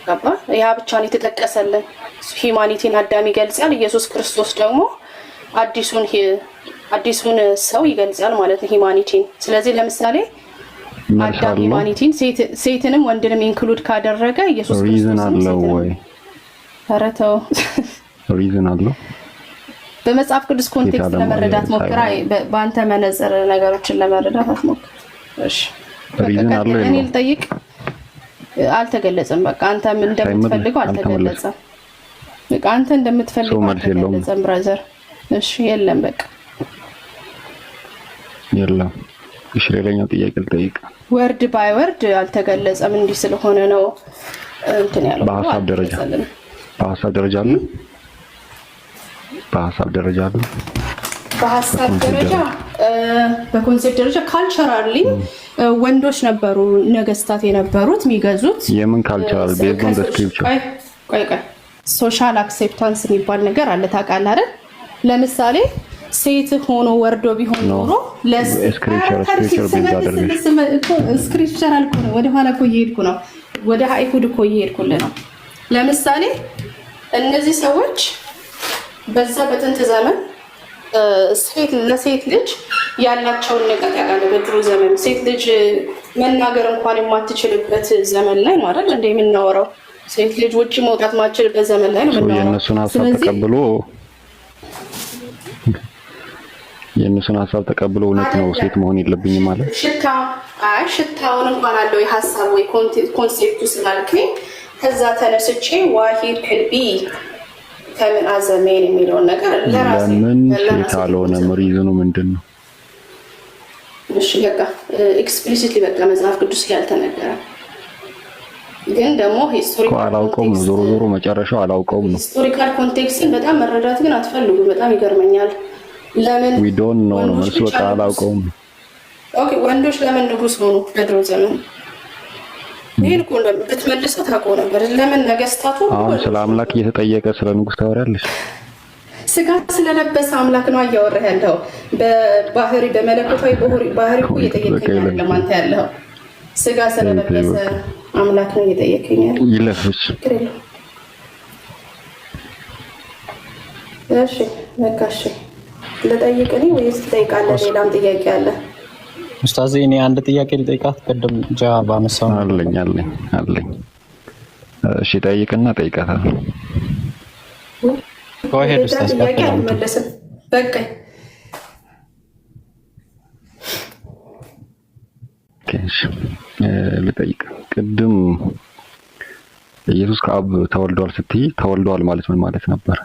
Speaker 2: ገባ? ያ ብቻ ነው የተጠቀሰልን። ሂዩማኒቲን አዳም ይገልጻል። ኢየሱስ ክርስቶስ ደግሞ አዲሱን ሰው ይገልጻል ማለት ነው ሂዩማኒቲን። ስለዚህ ለምሳሌ አዳም ሂዩማኒቲን ሴትንም ወንድንም ኢንክሉድ ካደረገ ኢየሱስ ክርስቶስ
Speaker 6: ሪዝን አለው ወይ?
Speaker 2: ተረተው
Speaker 6: ሪዝን አለው
Speaker 2: በመጽሐፍ ቅዱስ ኮንቴክስት ለመረዳት ሞክራ። በአንተ መነጽር ነገሮችን ለመረዳት አትሞክር። እሺ ሪዝን አለው እኔ ልጠይቅ። አልተገለጸም። በቃ አንተ ምን እንደምትፈልገው አልተገለጸም። በቃ አንተ እንደምትፈልገው አልተገለጸም ብራዘር። እሺ የለም በቃ የለም።
Speaker 6: እሺ ሌላኛው ጥያቄ ልጠይቅ።
Speaker 2: ወርድ ባይ ወርድ አልተገለጸም። እንዲህ ስለሆነ ነው እንትን ያለው።
Speaker 6: በሐሳብ ደረጃ አለ። በሐሳብ ደረጃ
Speaker 2: በኮንሴፕት ደረጃ ካልቸራሊ ወንዶች ነበሩ ነገስታት የነበሩት የሚገዙት።
Speaker 6: የምን ካልቸራል? ቤዝድ ኦን ዘ ስክሪፕቸር።
Speaker 2: ቆይ ሶሻል አክሴፕታንስ የሚባል ነገር አለ ታውቃለህ አይደል? ለምሳሌ ሴት ሆኖ ወርዶ ቢሆን ኖሮ
Speaker 6: ስክሪፕቸር
Speaker 2: አልኩ ነው። ወደ ኋላ እኮ እየሄድኩ ነው። ወደ አይሁድ እኮ እየሄድኩልህ ነው። ለምሳሌ እነዚህ ሰዎች በዛ በጥንት ዘመን ለሴት ልጅ ያላቸውን ነገር ያውቃሉ። በድሮ ዘመን ሴት ልጅ መናገር እንኳን የማትችልበት ዘመን ላይ ነው አይደል? እንደ የምናወራው ሴት ልጅ ውጪ መውጣት ማትችልበት ዘመን ላይ ነው የምናወራው።
Speaker 6: የእነሱን ሀሳብ ተቀብሎ እውነት ነው ሴት መሆን የለብኝም ማለት
Speaker 2: ሽታውን እንኳን አለው የሀሳብ ወይ ኮንሴፕቱ ስላልከኝ ከዛ ተነስቼ ዋሂድ ክልቢ ከምን አዘሜን የሚለውን ነገር
Speaker 6: ለምን ሴት አልሆነም? ሪዝኑ ምንድን ነው?
Speaker 2: እሺ በቃ ኤክስፕሊሲትሊ በቃ መጽሐፍ ቅዱስ ላይ አልተነገረም። ግን ደግሞ ሂስቶሪካል
Speaker 6: አላውቀውም ነው። ዞሮ ዞሮ መጨረሻው አላውቀውም ነው።
Speaker 2: ሂስቶሪካል ኮንቴክስትን በጣም መረዳት ግን አትፈልጉም። በጣም ይገርመኛል። ለምን
Speaker 6: we don't know ነው እሱ በቃ አላውቀውም።
Speaker 2: ኦኬ ወንዶች ለምን ንጉስ ሆኑ በድሮ ዘመን? ይሄን እኮ ብትመልሰው ታውቀው ነበር። ለምን ነገስታቱ
Speaker 6: አሁን ስለ አምላክ እየተጠየቀ ስለ ንጉስ ታወሪያለሽ?
Speaker 2: ስጋ ስለለበሰ አምላክ ነው እያወራህ ያለው። በባህሪ በመለኮታዊ ባህሪ እኮ እየጠየቀኝ አይደለም አንተ ያለው። ስጋ ስለለበሰ አምላክ ነው እየጠየቀኝ ያለው።
Speaker 6: ይለፍሽ
Speaker 2: እሺ በቃ እሺ ልጠይቅኝ ወይስ ትጠይቃለህ? ሌላም ጥያቄ አለ?
Speaker 4: ኡስታዝ እኔ አንድ ጥያቄ ልጠይቃት። ቀደም ጃባ መሳው
Speaker 6: አለኝ። እሺ ጠይቅና ጠይቃታለሁ።
Speaker 4: ቆይ ኡስታዝ
Speaker 2: ጥያቄ አልመለስም በቃ
Speaker 6: ከሽ ልጠይቅ። ቅድም ኢየሱስ ከአብ ተወልዷል ስትይ ተወልዷል ማለት ምን ማለት ነበር?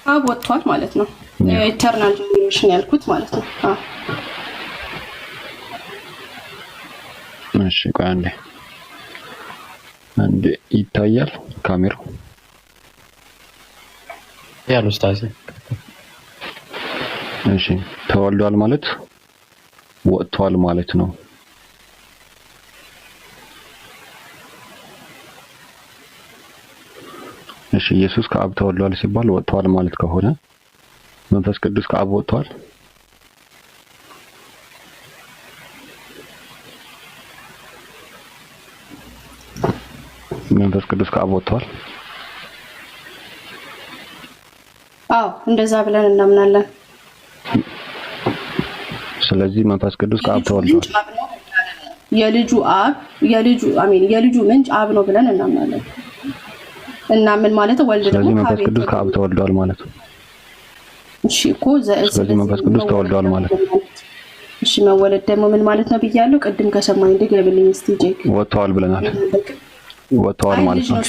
Speaker 2: አብ ወጥቷል ማለት ነው። ኢተርናል ጀነሬሽን ያልኩት ማለት ነው።
Speaker 6: እሺ ቆይ አንዴ ይታያል ካሜራው
Speaker 4: ያሉ ኡስታዝ።
Speaker 6: እሺ ተወልዷል ማለት ወጥቷል ማለት ነው። እሺ ኢየሱስ ከአብ ተወልዷል ሲባል ወጥቷል ማለት ከሆነ መንፈስ ቅዱስ ከአብ ወጥቷል? መንፈስ ቅዱስ ከአብ ወጥቷል?
Speaker 2: አዎ እንደዛ ብለን እናምናለን።
Speaker 6: ስለዚህ መንፈስ ቅዱስ ከአብ ተወልዷል።
Speaker 2: የልጁ ምንጭ አብ ነው ብለን እናምናለን። እና ምን ማለት ወልድ ደግሞ
Speaker 6: መንፈስ ቅዱስ ከአብ ተወልዷል ማለት ነው።
Speaker 2: እሺ እኮ
Speaker 6: ስለዚህ መንፈስ ቅዱስ ተወልዷል ማለት ነው።
Speaker 2: እሺ መወለድ ደግሞ ምን ማለት ነው ብያለሁ። ቅድም ከሰማኝ ድገምልኝ እስቲ ጄክ።
Speaker 6: ወጥቷል ብለናል። ወጥቷል ማለት ነው።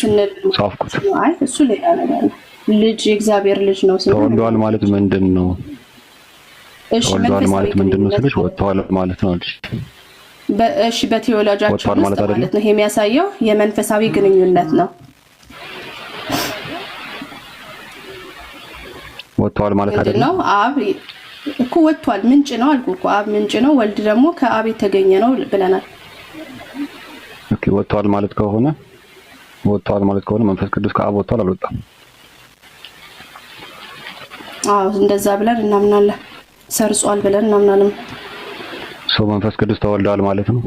Speaker 6: ሳፍኩት።
Speaker 2: አይ እሱ ሌላ ነገር ነው። ልጅ የእግዚአብሔር ልጅ ነው ሲል
Speaker 6: ተወልዷል ማለት ምንድን ነው? ተወልዷል ማለት ምንድን ነው ስልሽ ወጥቷል ማለት ነው።
Speaker 2: እሺ በቴዎሎጂያችን ማለት ነው ይሄ የሚያሳየው የመንፈሳዊ ግንኙነት ነው።
Speaker 6: ወጥቷል ማለት አይደለም
Speaker 2: ነው። አብ እኮ ወጥቷል ምንጭ ነው አልኩ እኮ። አብ ምንጭ ነው፣ ወልድ ደግሞ ከአብ የተገኘ ነው ብለናል።
Speaker 6: ኦኬ ወጥቷል ማለት ከሆነ መንፈስ ቅዱስ ከአብ ወጥቷል አልወጣም?
Speaker 2: አዎ እንደዛ ብለን እናምናለን። ሰርጿል ብለን እናምናለን።
Speaker 6: ሰው መንፈስ ቅዱስ ተወልዷል ማለት ነው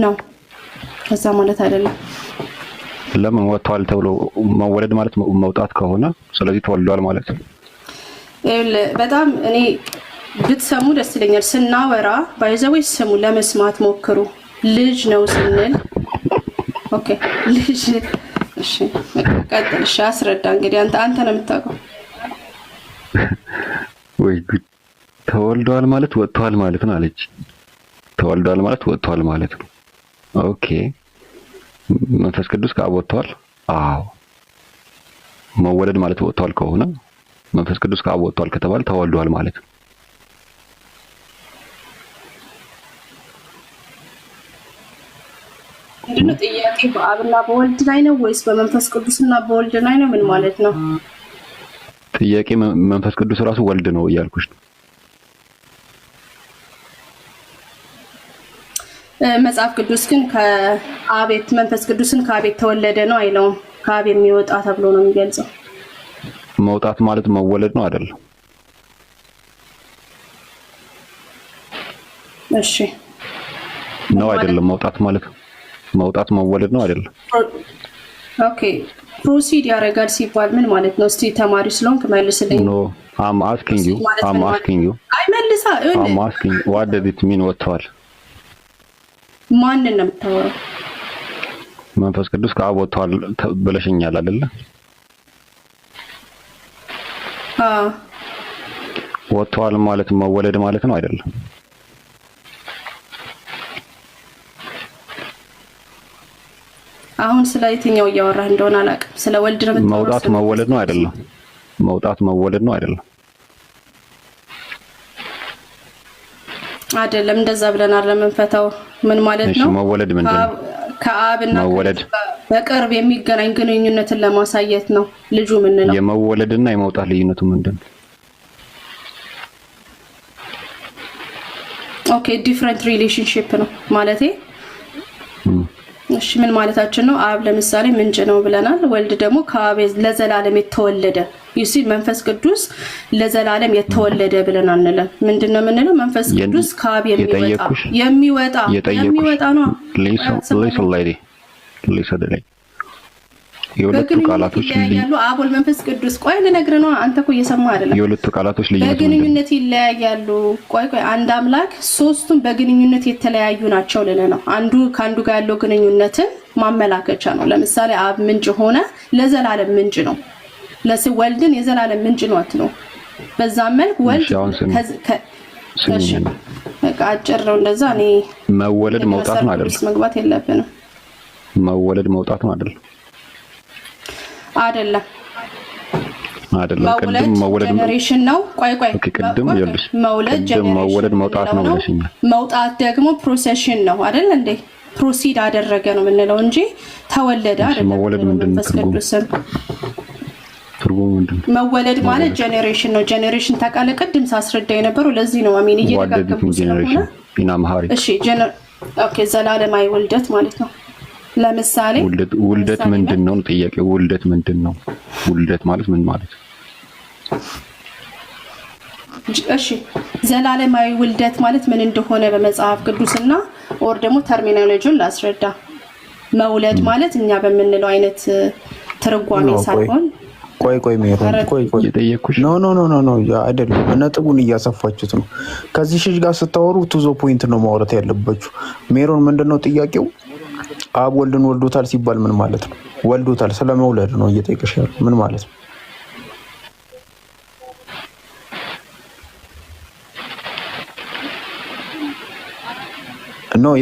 Speaker 2: ነው? ከዛ ማለት አይደለም።
Speaker 6: ለምን ወጥቷል ተብሎ መወለድ ማለት መውጣት ከሆነ ስለዚህ ተወልዷል ማለት ነው።
Speaker 2: በጣም እኔ ብትሰሙ ደስ ይለኛል። ስናወራ ባይዘው ስሙ ለመስማት ሞክሩ። ልጅ ነው ስንል ኦኬ ልጅ እሺ ቀጥል። እሺ አስረዳ እንግዲህ አንተ ነው የምታውቀው።
Speaker 6: ወይ ተወልደዋል ማለት ወጥቷል ማለት ነው አለች። ተወልደዋል ማለት ወጥቷል ማለት ነው። ኦኬ መንፈስ ቅዱስ ከአብ ወጥቷል? አዎ። መወለድ ማለት ወጥቷል ከሆነ መንፈስ ቅዱስ ከአብ ወጥቷል ከተባለ ተወልደዋል ማለት ነው።
Speaker 2: ምንድነው ጥያቄ? በአብና በወልድ ላይ ነው ወይስ በመንፈስ ቅዱስና በወልድ ላይ ነው? ምን ማለት ነው
Speaker 6: ጥያቄ? መንፈስ ቅዱስ ራሱ ወልድ ነው እያልኩሽ ነው።
Speaker 2: መጽሐፍ ቅዱስ ግን ከአቤት መንፈስ ቅዱስን ከአቤት ተወለደ ነው አይለውም። ከአብ የሚወጣ ተብሎ ነው የሚገልጸው።
Speaker 6: መውጣት ማለት መወለድ ነው አይደል?
Speaker 2: እሺ
Speaker 6: ነው አይደለም? መውጣት መወለድ ነው አይደል?
Speaker 2: ኦኬ ፕሮሲድ ያደርጋል ሲባል ምን ማለት ነው? እስቲ ተማሪ ስለሆንክ መልስልኝ።
Speaker 6: ኖ I'm asking you
Speaker 2: አይ መልሳ
Speaker 6: I'm asking what does it mean ወጥቷል?
Speaker 2: ማንን ነው የምታወራው?
Speaker 6: መንፈስ ቅዱስ ከአብ ወጥቷል ብለሽኛል አይደለ? ወጥቷል ማለት መወለድ ማለት ነው አይደለም?
Speaker 2: አሁን ስለ የትኛው እያወራህ እንደሆነ አላውቅም። ስለ ወልድ ነው የምታወራው?
Speaker 6: መውጣት መወለድ ነው አይደለም? መውጣት መወለድ ነው አይደለም?
Speaker 2: አይደለም። እንደዛ ብለን አይደለም የምንፈታው። ምን ማለት ነው?
Speaker 6: መወለድ ምንድነው?
Speaker 2: ከአብና በቅርብ የሚገናኝ ግንኙነትን ለማሳየት ነው። ልጁ ምን ነው?
Speaker 6: የመወለድና የመውጣት ልዩነቱ ምንድነው?
Speaker 2: ኦኬ ዲፈረንት ሪሌሽንሺፕ ነው ማለቴ። እሺ ምን ማለታችን ነው? አብ ለምሳሌ ምንጭ ነው ብለናል። ወልድ ደግሞ ከአብ ለዘላለም የተወለደ ይሲ መንፈስ ቅዱስ ለዘላለም የተወለደ ብለን አንልም። ምንድነው የምንለው? መንፈስ ቅዱስ ከአብ የሚወጣ ነው።
Speaker 6: የሁለቱ ቃላቶች
Speaker 2: ይለያያሉ። አብ ወልድ መንፈስ ቅዱስ ቆይ ልነግርህ ነው። አንተ እኮ እየሰማህ አይደለም።
Speaker 6: የሁለቱ ቃላቶች ልዩነት
Speaker 2: በግንኙነት ይለያያሉ። ቆይ አንድ አምላክ ሶስቱም በግንኙነት የተለያዩ ናቸው ልልህ ነው። አንዱ ከአንዱ ጋር ያለው ግንኙነትን ማመላከቻ ነው። ለምሳሌ አብ ምንጭ ሆነ ለዘላለም ምንጭ ነው። ወልድን የዘላለም ምንጭ ነው አትለው። በዛም መልክ ወልድ አጭር ነው። እንደዛ እኔ
Speaker 6: መወለድ መውጣት ነው አይደል?
Speaker 2: መግባት የለብንም።
Speaker 6: መወለድ መውጣት ነው አይደል?
Speaker 2: አይደለም።
Speaker 6: ቅድም መወለድ
Speaker 2: ጀነሬሽን ነው። ቆይ
Speaker 6: ቅድም ይኸውልሽ መወለድ መውጣት ነው ብለሽኛል።
Speaker 2: መውጣት ደግሞ ፕሮሰሽን ነው አይደል እንዴ? ፕሮሲድ አደረገ ነው የምንለው እንጂ ተወለደ አይደለም።
Speaker 6: መወለድ ምንድነው ትርጉሙ ምንድነው?
Speaker 2: መወለድ ማለት ጀነሬሽን ነው። ጀነሬሽን ታውቃለህ? ቅድም ሳስረዳ የነበረው ለዚህ ነው። አሜን እየደጋገምኩ ስለሆነ እሺ ኦኬ ዘላለማዊ ውልደት ማለት ነው። ለምሳሌ
Speaker 6: ውልደት ምንድነው? ጥያቄው ውልደት ምንድነው? ውልደት ማለት ምን ማለት?
Speaker 2: እሺ ዘላለማዊ ውልደት ማለት ምን እንደሆነ በመጽሐፍ ቅዱስና ኦር ደግሞ ተርሚኖሎጂውን ላስረዳ። መውለድ ማለት እኛ በምንለው አይነት ትርጓሜ ሳይሆን
Speaker 1: ቆይ ሜሮን ቆይ
Speaker 6: እየጠየኩሽ
Speaker 1: ኖ አይደለም። ነጥቡን እያሰፋችሁት ነው። ከዚህ ልጅ ጋር ስታወሩ ቱዞ ፖይንት ነው ማውራት ያለባችሁ። ሜሮን ምንድነው ጥያቄው? አብ ወልድን ወልዶታል ሲባል ምን ማለት ነው? ወልዶታል ስለመውለድ ነው እየጠየቀሽ ያለው። ምን ማለት ነው?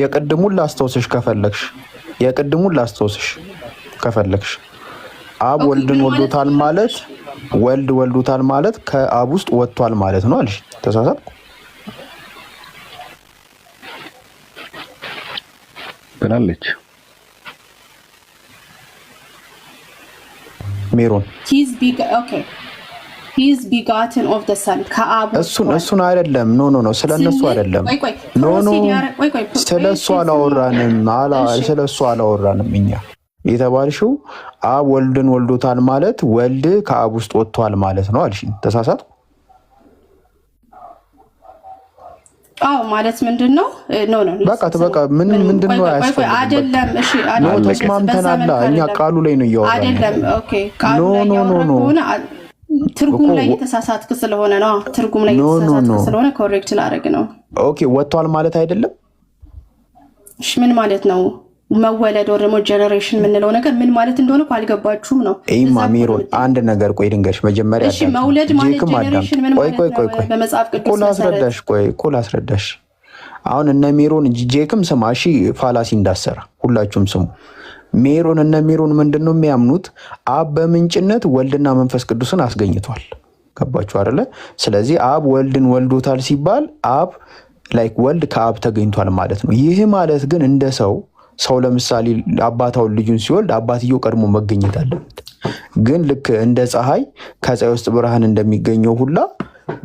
Speaker 1: የቅድሙን ላስታውስሽ ከፈለግሽ አብ ወልድን ወልዶታል ማለት ወልድ ወልዶታል ማለት ከአብ ውስጥ ወጥቷል ማለት ነው አልሽ። ተሳሳትኩ
Speaker 6: ብላለች
Speaker 1: ሜሮን።
Speaker 2: he's begotten of the son ከአብ
Speaker 1: እሱን አይደለም። ኖ ስለነሱ አይደለም። ስለሱ አላወራንም እኛ የተባልሽው አብ ወልድን ወልዶታል ማለት ወልድ ከአብ ውስጥ ወጥቷል ማለት ነው አልሽኝ። ተሳሳትኩ?
Speaker 2: አዎ ማለት ምንድነው?
Speaker 1: በቃ ምንድነው?
Speaker 2: አይደለም። እሺ
Speaker 1: ተስማምተናል። እኛ ቃሉ ላይ ነው እያወራን
Speaker 2: አይደለም። ኦኬ ቃሉ ላይ ሆነ ትርጉም ላይ የተሳሳትክ ስለሆነ ነው። ትርጉም ላይ የተሳሳትክ ስለሆነ ኮሬክት ላደርግ ነው።
Speaker 1: ኦኬ ወጥቷል ማለት አይደለም።
Speaker 2: እሺ ምን ማለት ነው? መወለድ ወር ደግሞ ጀነሬሽን የምንለው ነገር ምን ማለት እንደሆነ እኮ አልገባችሁም ነው።
Speaker 1: ኤማ ሜሮን አንድ ነገር ቆይ ድንገርሽ መጀመሪያ
Speaker 2: እሺ መውለድ ማለት ጀነሬሽን ምን ማለት ነው? በመጽሐፍ ቅዱስ
Speaker 1: ላስረዳሽ ቆይ ላስረዳሽ። አሁን እነ ሜሮን ጄክም ስማ እሺ፣ ፋላሲ እንዳሰራ ሁላችሁም ስሙ። ሜሮን እነ ሜሮን ምንድነው የሚያምኑት? አብ በምንጭነት ወልድና መንፈስ ቅዱስን አስገኝቷል። ገባችሁ አይደለ? ስለዚህ አብ ወልድን ወልዶታል ሲባል አብ ላይክ ወልድ ከአብ ተገኝቷል ማለት ነው። ይህ ማለት ግን እንደ ሰው ለምሳሌ አባታውን ልጁን ሲወልድ አባትየው ቀድሞ መገኘት አለበት። ግን ልክ እንደ ፀሐይ ከፀሐይ ውስጥ ብርሃን እንደሚገኘው ሁላ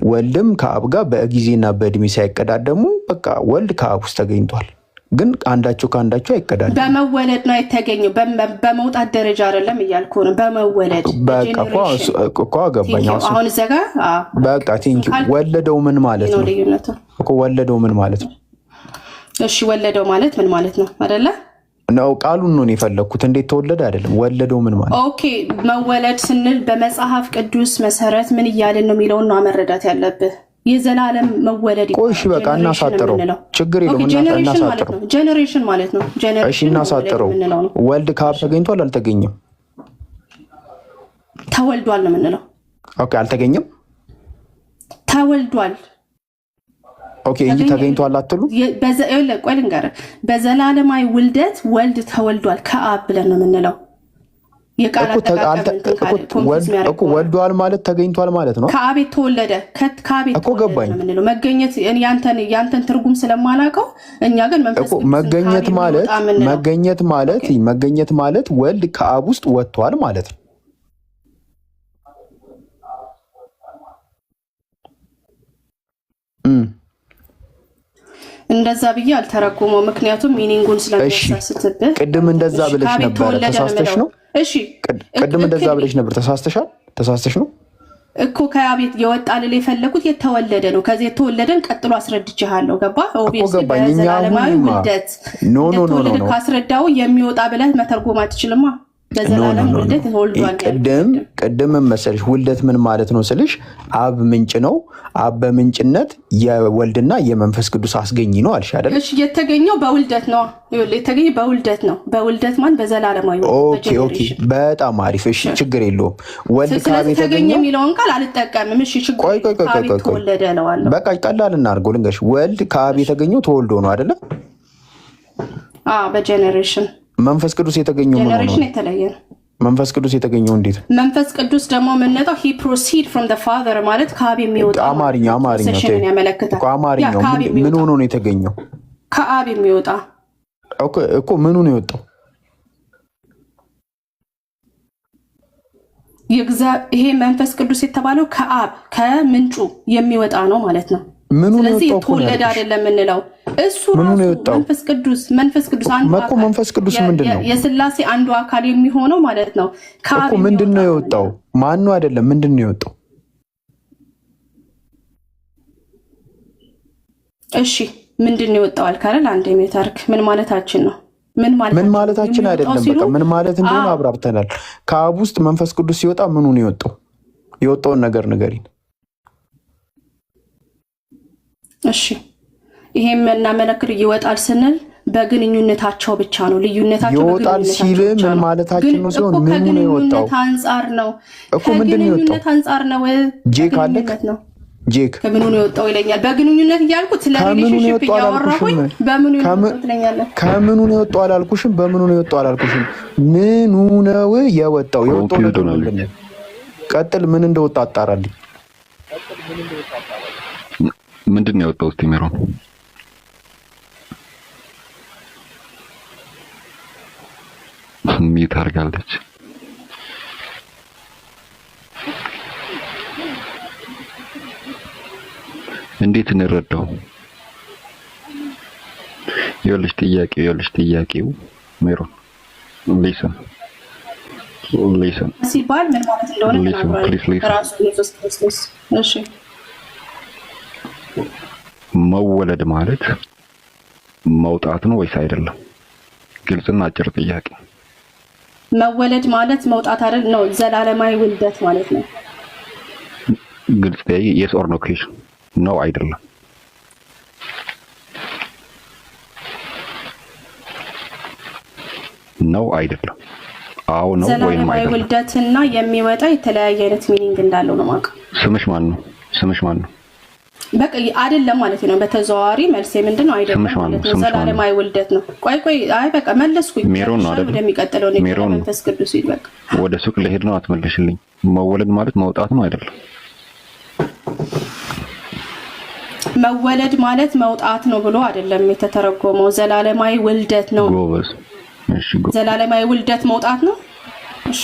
Speaker 1: ወልድም ከአብ ጋር በጊዜና በእድሜ ሳይቀዳደሙ በቃ ወልድ ከአብ ውስጥ ተገኝቷል። ግን አንዳቸው ከአንዳቸው አይቀዳደሙ።
Speaker 2: በመወለድ ነው የተገኘው፣ በመውጣት ደረጃ አይደለም እያልኩ ነው። በመወለድ
Speaker 1: በቃ እኮ ገባኝ።
Speaker 2: አሁን ዘጋ
Speaker 1: በቃ ቲንክ ወለደው ምን ማለት ነው እኮ ወለደው ምን ማለት ነው?
Speaker 2: እሺ ወለደው ማለት ምን ማለት ነው አይደለ?
Speaker 1: ነው ቃሉን ነው የፈለኩት። እንዴት ተወለደ አይደለም ወለደው ምን ማለት?
Speaker 2: ኦኬ መወለድ ስንል በመጽሐፍ ቅዱስ መሰረት ምን እያልን ነው የሚለውን ነው መረዳት ያለብህ። የዘላለም መወለድ
Speaker 1: ይቆይ። እሺ በቃ እናሳጥረው፣ ችግር የለውም እናሳጥረው።
Speaker 2: ጀነሬሽን ማለት ነው።
Speaker 1: እሺ እናሳጥረው። ወልድ ከአብ ተገኝቷል አልተገኘም?
Speaker 2: ተወልዷል ነው የምንለው።
Speaker 1: ኦኬ አልተገኘም፣
Speaker 2: ተወልዷል።
Speaker 1: ኦኬ እንጂ ተገኝቷል አትሉ?
Speaker 2: ቆይ ልንገርህ፣ በዘላለማዊ ውልደት ወልድ ተወልዷል ከአብ ብለን ነው የምንለው።
Speaker 1: እኮ ወልዷል ማለት ተገኝቷል ማለት ነው።
Speaker 2: ከአብ የተወለደ
Speaker 1: እኮ ገባኝ።
Speaker 2: መገኘት ያንተን ትርጉም ስለማላውቀው እኛ ግን
Speaker 1: መገኘት ማለት ወልድ ከአብ ውስጥ ወጥቷል ማለት ነው።
Speaker 2: እንደዛ ብዬ አልተረጉመው፣ ምክንያቱም ሚኒንጉን ስለሚያሳስትብህ።
Speaker 1: ቅድም እንደዛ ብለሽ ነበር፣ ተሳስተሽ ነው። እሺ ቅድም እንደዛ ብለሽ ነበር፣ ተሳስተሽ ነው
Speaker 2: እኮ። ከቤት የወጣ ልል የፈለጉት የተወለደ ነው። ከዚህ የተወለደን ቀጥሎ አስረድቼሃለሁ። ገባህ? ኦብቪየስሊ በዘላለማዊ ውልደት እንደተወለደ ካስረዳው የሚወጣ ብለህ መተርጎም አትችልማ። በዘላለም ውልደት ተወልዷል።
Speaker 1: ቅድም መሰለሽ ውልደት ምን ማለት ነው ስልሽ አብ ምንጭ ነው። አብ በምንጭነት የወልድና የመንፈስ ቅዱስ አስገኝ ነው አልሽ አይደል?
Speaker 2: እሺ የተገኘው በውልደት ነው። የተገኘው በውልደት ነው። በውልደት ማለት በዘላለማዊ
Speaker 1: ኦኬ በጣም አሪፍ። እሺ ችግር የለውም። ወልድ ከአብ
Speaker 2: የተገኘ የሚለውን ቃል አልጠቀምም። እሺ ችግር ተወለደ እለዋለሁ።
Speaker 1: በቃ ቀላል እናድርገው ልንገርሽ። ወልድ ከአብ የተገኘው ተወልዶ ነው አይደለ?
Speaker 2: በጄኔሬሽን
Speaker 1: መንፈስ ቅዱስ የተገኘው ምን ነው?
Speaker 2: የተለየ
Speaker 1: መንፈስ ቅዱስ የተገኘው እንዴት?
Speaker 2: መንፈስ ቅዱስ ደግሞ የምንለው he proceed from the father ማለት ከአብ የሚወጣ
Speaker 1: አማርኛ
Speaker 2: ያመለክታል።
Speaker 1: አማርኛው ምን ሆኖ ነው የተገኘው?
Speaker 2: ከአብ የሚወጣ
Speaker 1: እኮ ምኑ ነው የወጣው?
Speaker 2: ይሄ መንፈስ ቅዱስ የተባለው ከአብ ከምንጩ የሚወጣ ነው ማለት ነው። ስለዚህ የተወለደ አይደለም የምንለው እሱ መንፈስ ቅዱስ
Speaker 1: መንፈስ ቅዱስ ምንድን ነው?
Speaker 2: የስላሴ አንዱ አካል የሚሆነው ማለት ነው።
Speaker 1: እኮ ምንድን ነው የወጣው? ማን ነው አይደለም፣ ምንድን ነው የወጣው?
Speaker 2: እሺ ምንድን ነው የወጣው አልካረል? አንድ ሜታርክ ምን ማለታችን ነው?
Speaker 1: ምን ማለታችን አይደለም። በቃ ምን ማለት እንደሆነ አብራርተናል። ከአብ ውስጥ መንፈስ ቅዱስ ሲወጣ ምኑ ነው የወጣው? የወጣውን ነገር ንገሪን።
Speaker 2: እሺ ይሄም እናመለክት ይወጣል ስንል በግንኙነታቸው ብቻ ነው። ልዩነታቸው
Speaker 1: ይወጣል ሲል ምን ማለታችን ነው? ሲሆን ምን ነው የወጣው?
Speaker 2: አንፃር ነው
Speaker 1: እኮ ምንድን ነው የወጣው?
Speaker 2: አንፃር ነው።
Speaker 1: ጄክ አለክ ጄክ
Speaker 2: ከምኑ ነው የወጣው ይለኛል። በግንኙነት እያልኩት ስለ ሪሌሽንሺፕ እያወራሁኝ በምኑ ነው ትለኛለህ?
Speaker 1: ከምኑ ነው የወጣው አላልኩሽም? በምኑ ነው የወጣው አላልኩሽም? ምኑ ነው የወጣው? የወጣው ነገር ምንድን ነው? ቀጥል። ምን እንደወጣ አጣራልኝ።
Speaker 6: ምንድን ነው የወጣው? እስቲ ሜሮን ሚት አድርጋለች። እንዴት እንረዳው? ይኸውልሽ ጥያቄው ሜሮን ሊሰን
Speaker 2: ሲባል ምን ማለት እንደሆነ ራሱ ኢየሱስ ክርስቶስ። እሺ
Speaker 6: መወለድ ማለት መውጣት ነው ወይስ አይደለም? ግልጽና አጭር ጥያቄ።
Speaker 2: መወለድ ማለት መውጣት አይደል? ነው ዘላለማዊ ውልደት ማለት ነው።
Speaker 6: ግልጽ ጥያቄ። yes or no question ነው አይደለም? ነው አይደለም? አዎ ነው ወይም
Speaker 2: ዘላለማዊ
Speaker 6: አይደለም?
Speaker 2: ውልደትና የሚወጣ የተለያየ አይነት ሚኒንግ እንዳለው ነው ማውቀው።
Speaker 6: ስምሽ ማን ነው? ስምሽ ማን ነው?
Speaker 2: በቃ አይደለም ማለት ነው። በተዘዋዋሪ መልስ ምንድነው? አይደለም ማለት ነው። ዘላለማዊ ውልደት ነው። ቆይ አይ በቃ መለስኩኝ።
Speaker 6: ሜሮን ነው አይደል?
Speaker 2: ወደሚቀጥለው ነው መንፈስ ቅዱስ ይበቃ።
Speaker 6: ወደ ሱቅ ለሄድ ነው አትመልሽልኝ። መወለድ ማለት መውጣት ነው አይደለም?
Speaker 2: መወለድ ማለት መውጣት ነው ብሎ አይደለም የተተረጎመው። ዘላለማዊ ውልደት ነው።
Speaker 6: ጎበዝ። እሺ
Speaker 2: ዘላለማዊ ውልደት መውጣት ነው። እሺ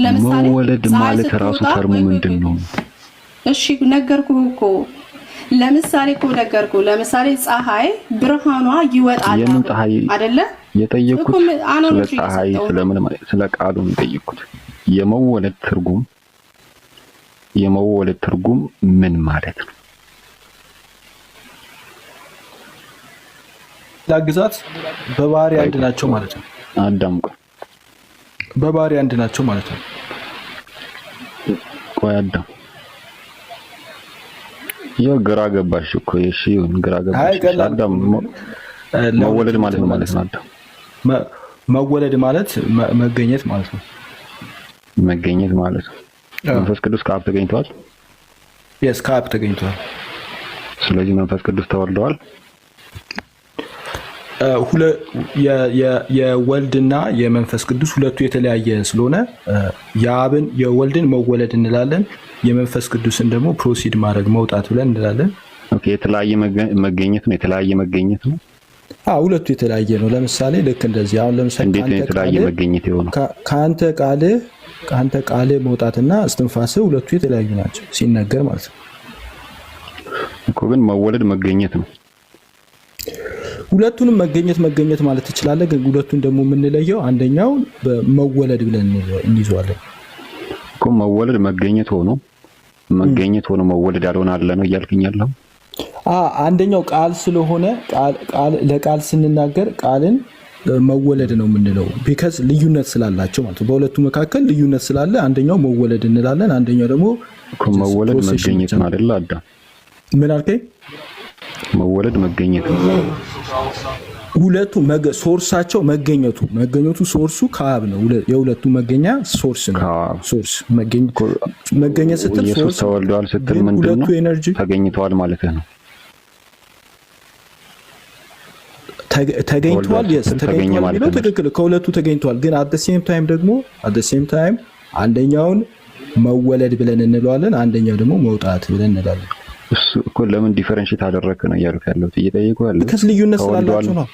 Speaker 2: ለምሳሌ
Speaker 6: መወለድ ማለት ራሱ ተርሙ ምንድነው?
Speaker 2: እሺ ነገርኩህ እኮ ለምሳሌ ለምሳሌ ፀሐይ ብርሃኗ ይወጣል አይደለ?
Speaker 6: የጠየኩት ስለ ፀሐይ ስለምን ስለ ቃሉ ነው የጠየኩት። የመወለድ ትርጉም ምን ማለት ነው?
Speaker 10: ዳግዛት በባህሪ አንድ ናቸው ማለት ነው።
Speaker 6: አዳምቁ።
Speaker 10: በባህሪ አንድ ናቸው ማለት ነው።
Speaker 6: ቆይ አዳም ግራ ገባሽ እኮ። እሺ ግራ ገባሽ። አዳም መወለድ ማለት ነው ማለት ነው። አዳም
Speaker 10: መወለድ ማለት መገኘት ማለት ነው።
Speaker 6: መገኘት ማለት ነው። መንፈስ ቅዱስ ከአብ ተገኝቷል።
Speaker 10: ከአብ ተገኝቷል።
Speaker 6: ስለዚህ መንፈስ ቅዱስ ተወልደዋል።
Speaker 10: የወልድና የመንፈስ ቅዱስ ሁለቱ የተለያየ ስለሆነ የወልድን መወለድ እንላለን፣ የመንፈስ ቅዱስን ደግሞ ፕሮሲድ ማድረግ መውጣት ብለን እንላለን።
Speaker 6: ኦኬ የተለያየ መገኘት ነው። የተለያየ መገኘት ነው።
Speaker 10: ሁለቱ የተለያየ ነው። ለምሳሌ ልክ እንደዚህ አሁን ለምሳሌ
Speaker 6: እንዴት ነው የተለያየ መገኘት የሆነው?
Speaker 10: ከአንተ ቃልህ መውጣትና እስትንፋስህ ሁለቱ የተለያዩ ናቸው ሲነገር ማለት ነው
Speaker 6: እኮ። ግን መወለድ መገኘት ነው።
Speaker 10: ሁለቱንም መገኘት ማለት ትችላለህ። ግን ሁለቱን ደግሞ የምንለየው አንደኛው በመወለድ ብለን እንይዘዋለን
Speaker 6: እኮ። መወለድ መገኘት ሆኖ መወለድ ያልሆነ አለ ነው እያልከኝ ያለው?
Speaker 10: አንደኛው ቃል ስለሆነ ለቃል ስንናገር ቃልን መወለድ ነው የምንለው ቢካዝ ልዩነት ስላላቸው ማለት ነው። በሁለቱ መካከል ልዩነት ስላለ አንደኛው መወለድ እንላለን፣ አንደኛው ደግሞ
Speaker 6: መወለድ መገኘት ነው አይደል? አዳም
Speaker 10: ምን አልከኝ?
Speaker 6: መወለድ መገኘት ነው።
Speaker 10: ሁለቱ ሶርሳቸው መገኘቱ ሶርሱ ከአብ ነው። የሁለቱ መገኛ ሶርስ ነው። ሶርስ መገኘት ስትል
Speaker 6: ኢየሱስ ተወልደዋል ስትል ምንድነው? ተገኝተዋል ማለት ነው።
Speaker 10: ተገኝተዋል ማለት ትክክል። ከሁለቱ ተገኝተዋል። ግን አት ሴም ታይም አንደኛውን መወለድ ብለን እንለዋለን፣ አንደኛው ደግሞ መውጣት ብለን እንላለን።
Speaker 6: እሱ እኮ ለምን ዲፈረንሺየት አደረክ ነው እያልኩ ያለሁት። እየጠየቁ ያለው
Speaker 10: because ልዩነት ስላላቸው ነው።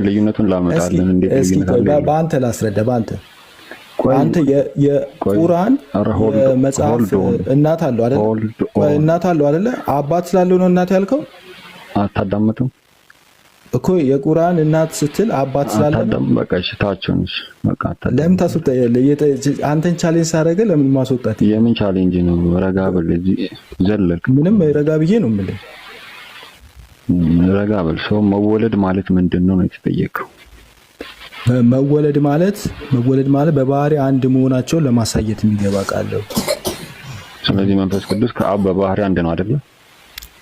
Speaker 6: ልዩነቱን ላመጣልን እንዴት ልዩነት አለ?
Speaker 10: በአንተ ላስረዳ። አንተ የቁርአን መጽሐፍ እናት አለው አይደለ? አባት ስላለው ነው እናት ያልከው።
Speaker 6: አታዳምጥም
Speaker 10: እኮ የቁርአን እናት ስትል አባት ስላለው
Speaker 6: በቃ ሽታቸውን በቃ
Speaker 10: ለምን ታስወጣለህ? አንተን ቻሌንጅ ሳደርግ ለምን ማስወጣት?
Speaker 6: የምን ቻሌንጅ ነው? ረጋ በል እዚህ ዘለልክ።
Speaker 10: ምንም ረጋ ብዬ ነው የምልህ።
Speaker 6: ረጋ በል። ሰው መወለድ ማለት ምንድነው ነው የተጠየቀው?
Speaker 10: መወለድ ማለት በባህሪ አንድ መሆናቸውን ለማሳየት የሚገባ ቃል ነው።
Speaker 6: ስለዚህ መንፈስ ቅዱስ ከአብ በባህሪ አንድ ነው አይደል?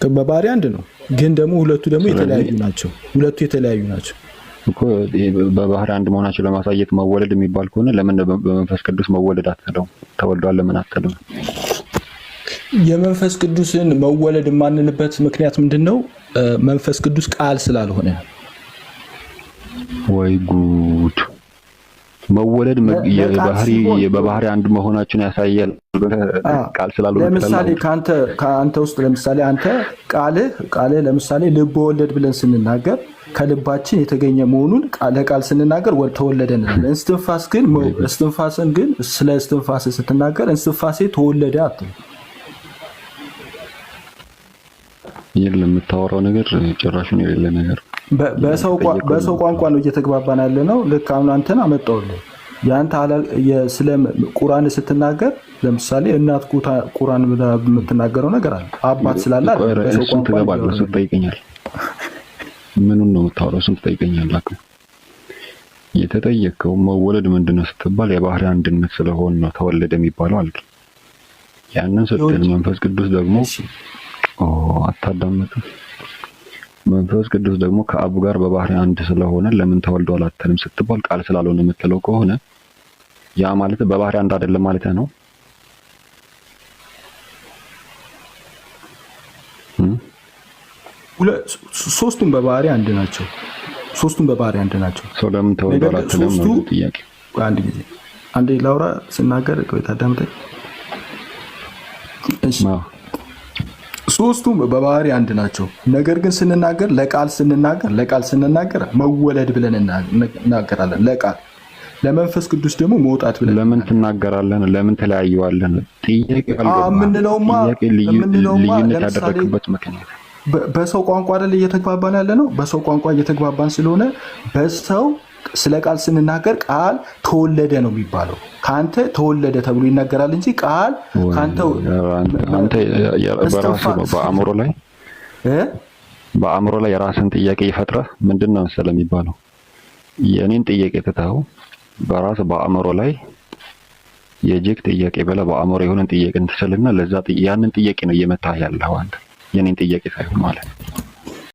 Speaker 10: በባህሪ አንድ ነው፣ ግን ደግሞ ሁለቱ የተለያዩ ናቸው
Speaker 6: እኮ። በባህሪ አንድ መሆናቸው ለማሳየት መወለድ የሚባል ከሆነ ለምን በመንፈስ ቅዱስ መወለድ አትለው? ተወልዷል ለምን አትለው?
Speaker 10: የመንፈስ ቅዱስን መወለድ የማንልበት ምክንያት ምንድነው? መንፈስ ቅዱስ ቃል ስላልሆነ።
Speaker 6: ወይ ጉድ! መወለድ በባህሪ አንድ መሆናቸውን ያሳያል ቃል ስላልሆነ።
Speaker 10: ለምሳሌ ከአንተ ውስጥ ለምሳሌ አንተ ቃልህ ለምሳሌ ልብ ወለድ ብለን ስንናገር ከልባችን የተገኘ መሆኑን ለቃል ስንናገር ተወለደ እንላለን። እስትንፋስን ግን ስለ እስትንፋስ ስትናገር እስትንፋሴ ተወለደ አትልም።
Speaker 6: የለም የምታወራው ነገር ጭራሹን የሌለ ነገር።
Speaker 10: በሰው ቋንቋ ነው እየተግባባን ያለ ነው። ልክ አሁን አንተን አመጣሁልህ። ያንተ ስለ ቁርአን ስትናገር ለምሳሌ እናት ቁርአን ብላ የምትናገረው ነገር አለ። አባት ስላለ
Speaker 6: በሰው ቋንቋ ትገባለህ። እሱ ትጠይቀኛል። ምኑን ነው የምታወራው? እሱን ትጠይቀኛለህ። የተጠየቀው መወለድ ምንድነው ስትባል የባህሪ አንድነት ስለሆነ ነው ተወለደ የሚባለው አልክ። ያንን ስትል መንፈስ ቅዱስ ደግሞ አታዳምጥም። መንፈስ ቅዱስ ደግሞ ከአብ ጋር በባህሪ አንድ ስለሆነ ለምን ተወልዷል አትልም ስትባል ቃል ስላልሆነ የምትለው ከሆነ ያ ማለት በባህሪ አንድ አይደለም ማለት ነው።
Speaker 10: ሶስቱም በባህሪ አንድ ናቸው። ሶስቱም በባህሪ አንድ ናቸው።
Speaker 6: ሰው ለምን ተወልዷል አትልም ነው ጥያቄ።
Speaker 10: አንድ ጊዜ አንዴ ላውራ ስናገር ቆይታ አዳምጠኝ። እሺ ሶስቱም በባህሪ አንድ ናቸው። ነገር ግን ስንናገር ለቃል ስንናገር መወለድ ብለን እናገራለን። ለቃል ለመንፈስ ቅዱስ ደግሞ መውጣት ብለን
Speaker 6: ለምን ትናገራለን? ለምን ተለያየዋለን? ጥያቄ
Speaker 10: የምንለውማ
Speaker 6: ልዩነት ያደረግበት ምክንያት
Speaker 10: በሰው ቋንቋ አይደል እየተግባባን ያለ ነው። በሰው ቋንቋ እየተግባባን ስለሆነ በሰው ስለ ቃል ስንናገር ቃል ተወለደ ነው የሚባለው። ካንተ ተወለደ ተብሎ ይነገራል እንጂ ቃል ካንተ
Speaker 6: በራሱ ነው በአእምሮ ላይ የራስን ጥያቄ ይፈጥረህ ምንድነው መሰለህ የሚባለው የኔን ጥያቄ ትተኸው በራስ በአእምሮ ላይ የጄክ ጥያቄ ብለህ በአእምሮ የሆነን ጥያቄ እንትሰልና ለዛ ያንን ጥያቄ ነው እየመታህ ያለው አንተ የኔን ጥያቄ ሳይሆን ማለት ነው።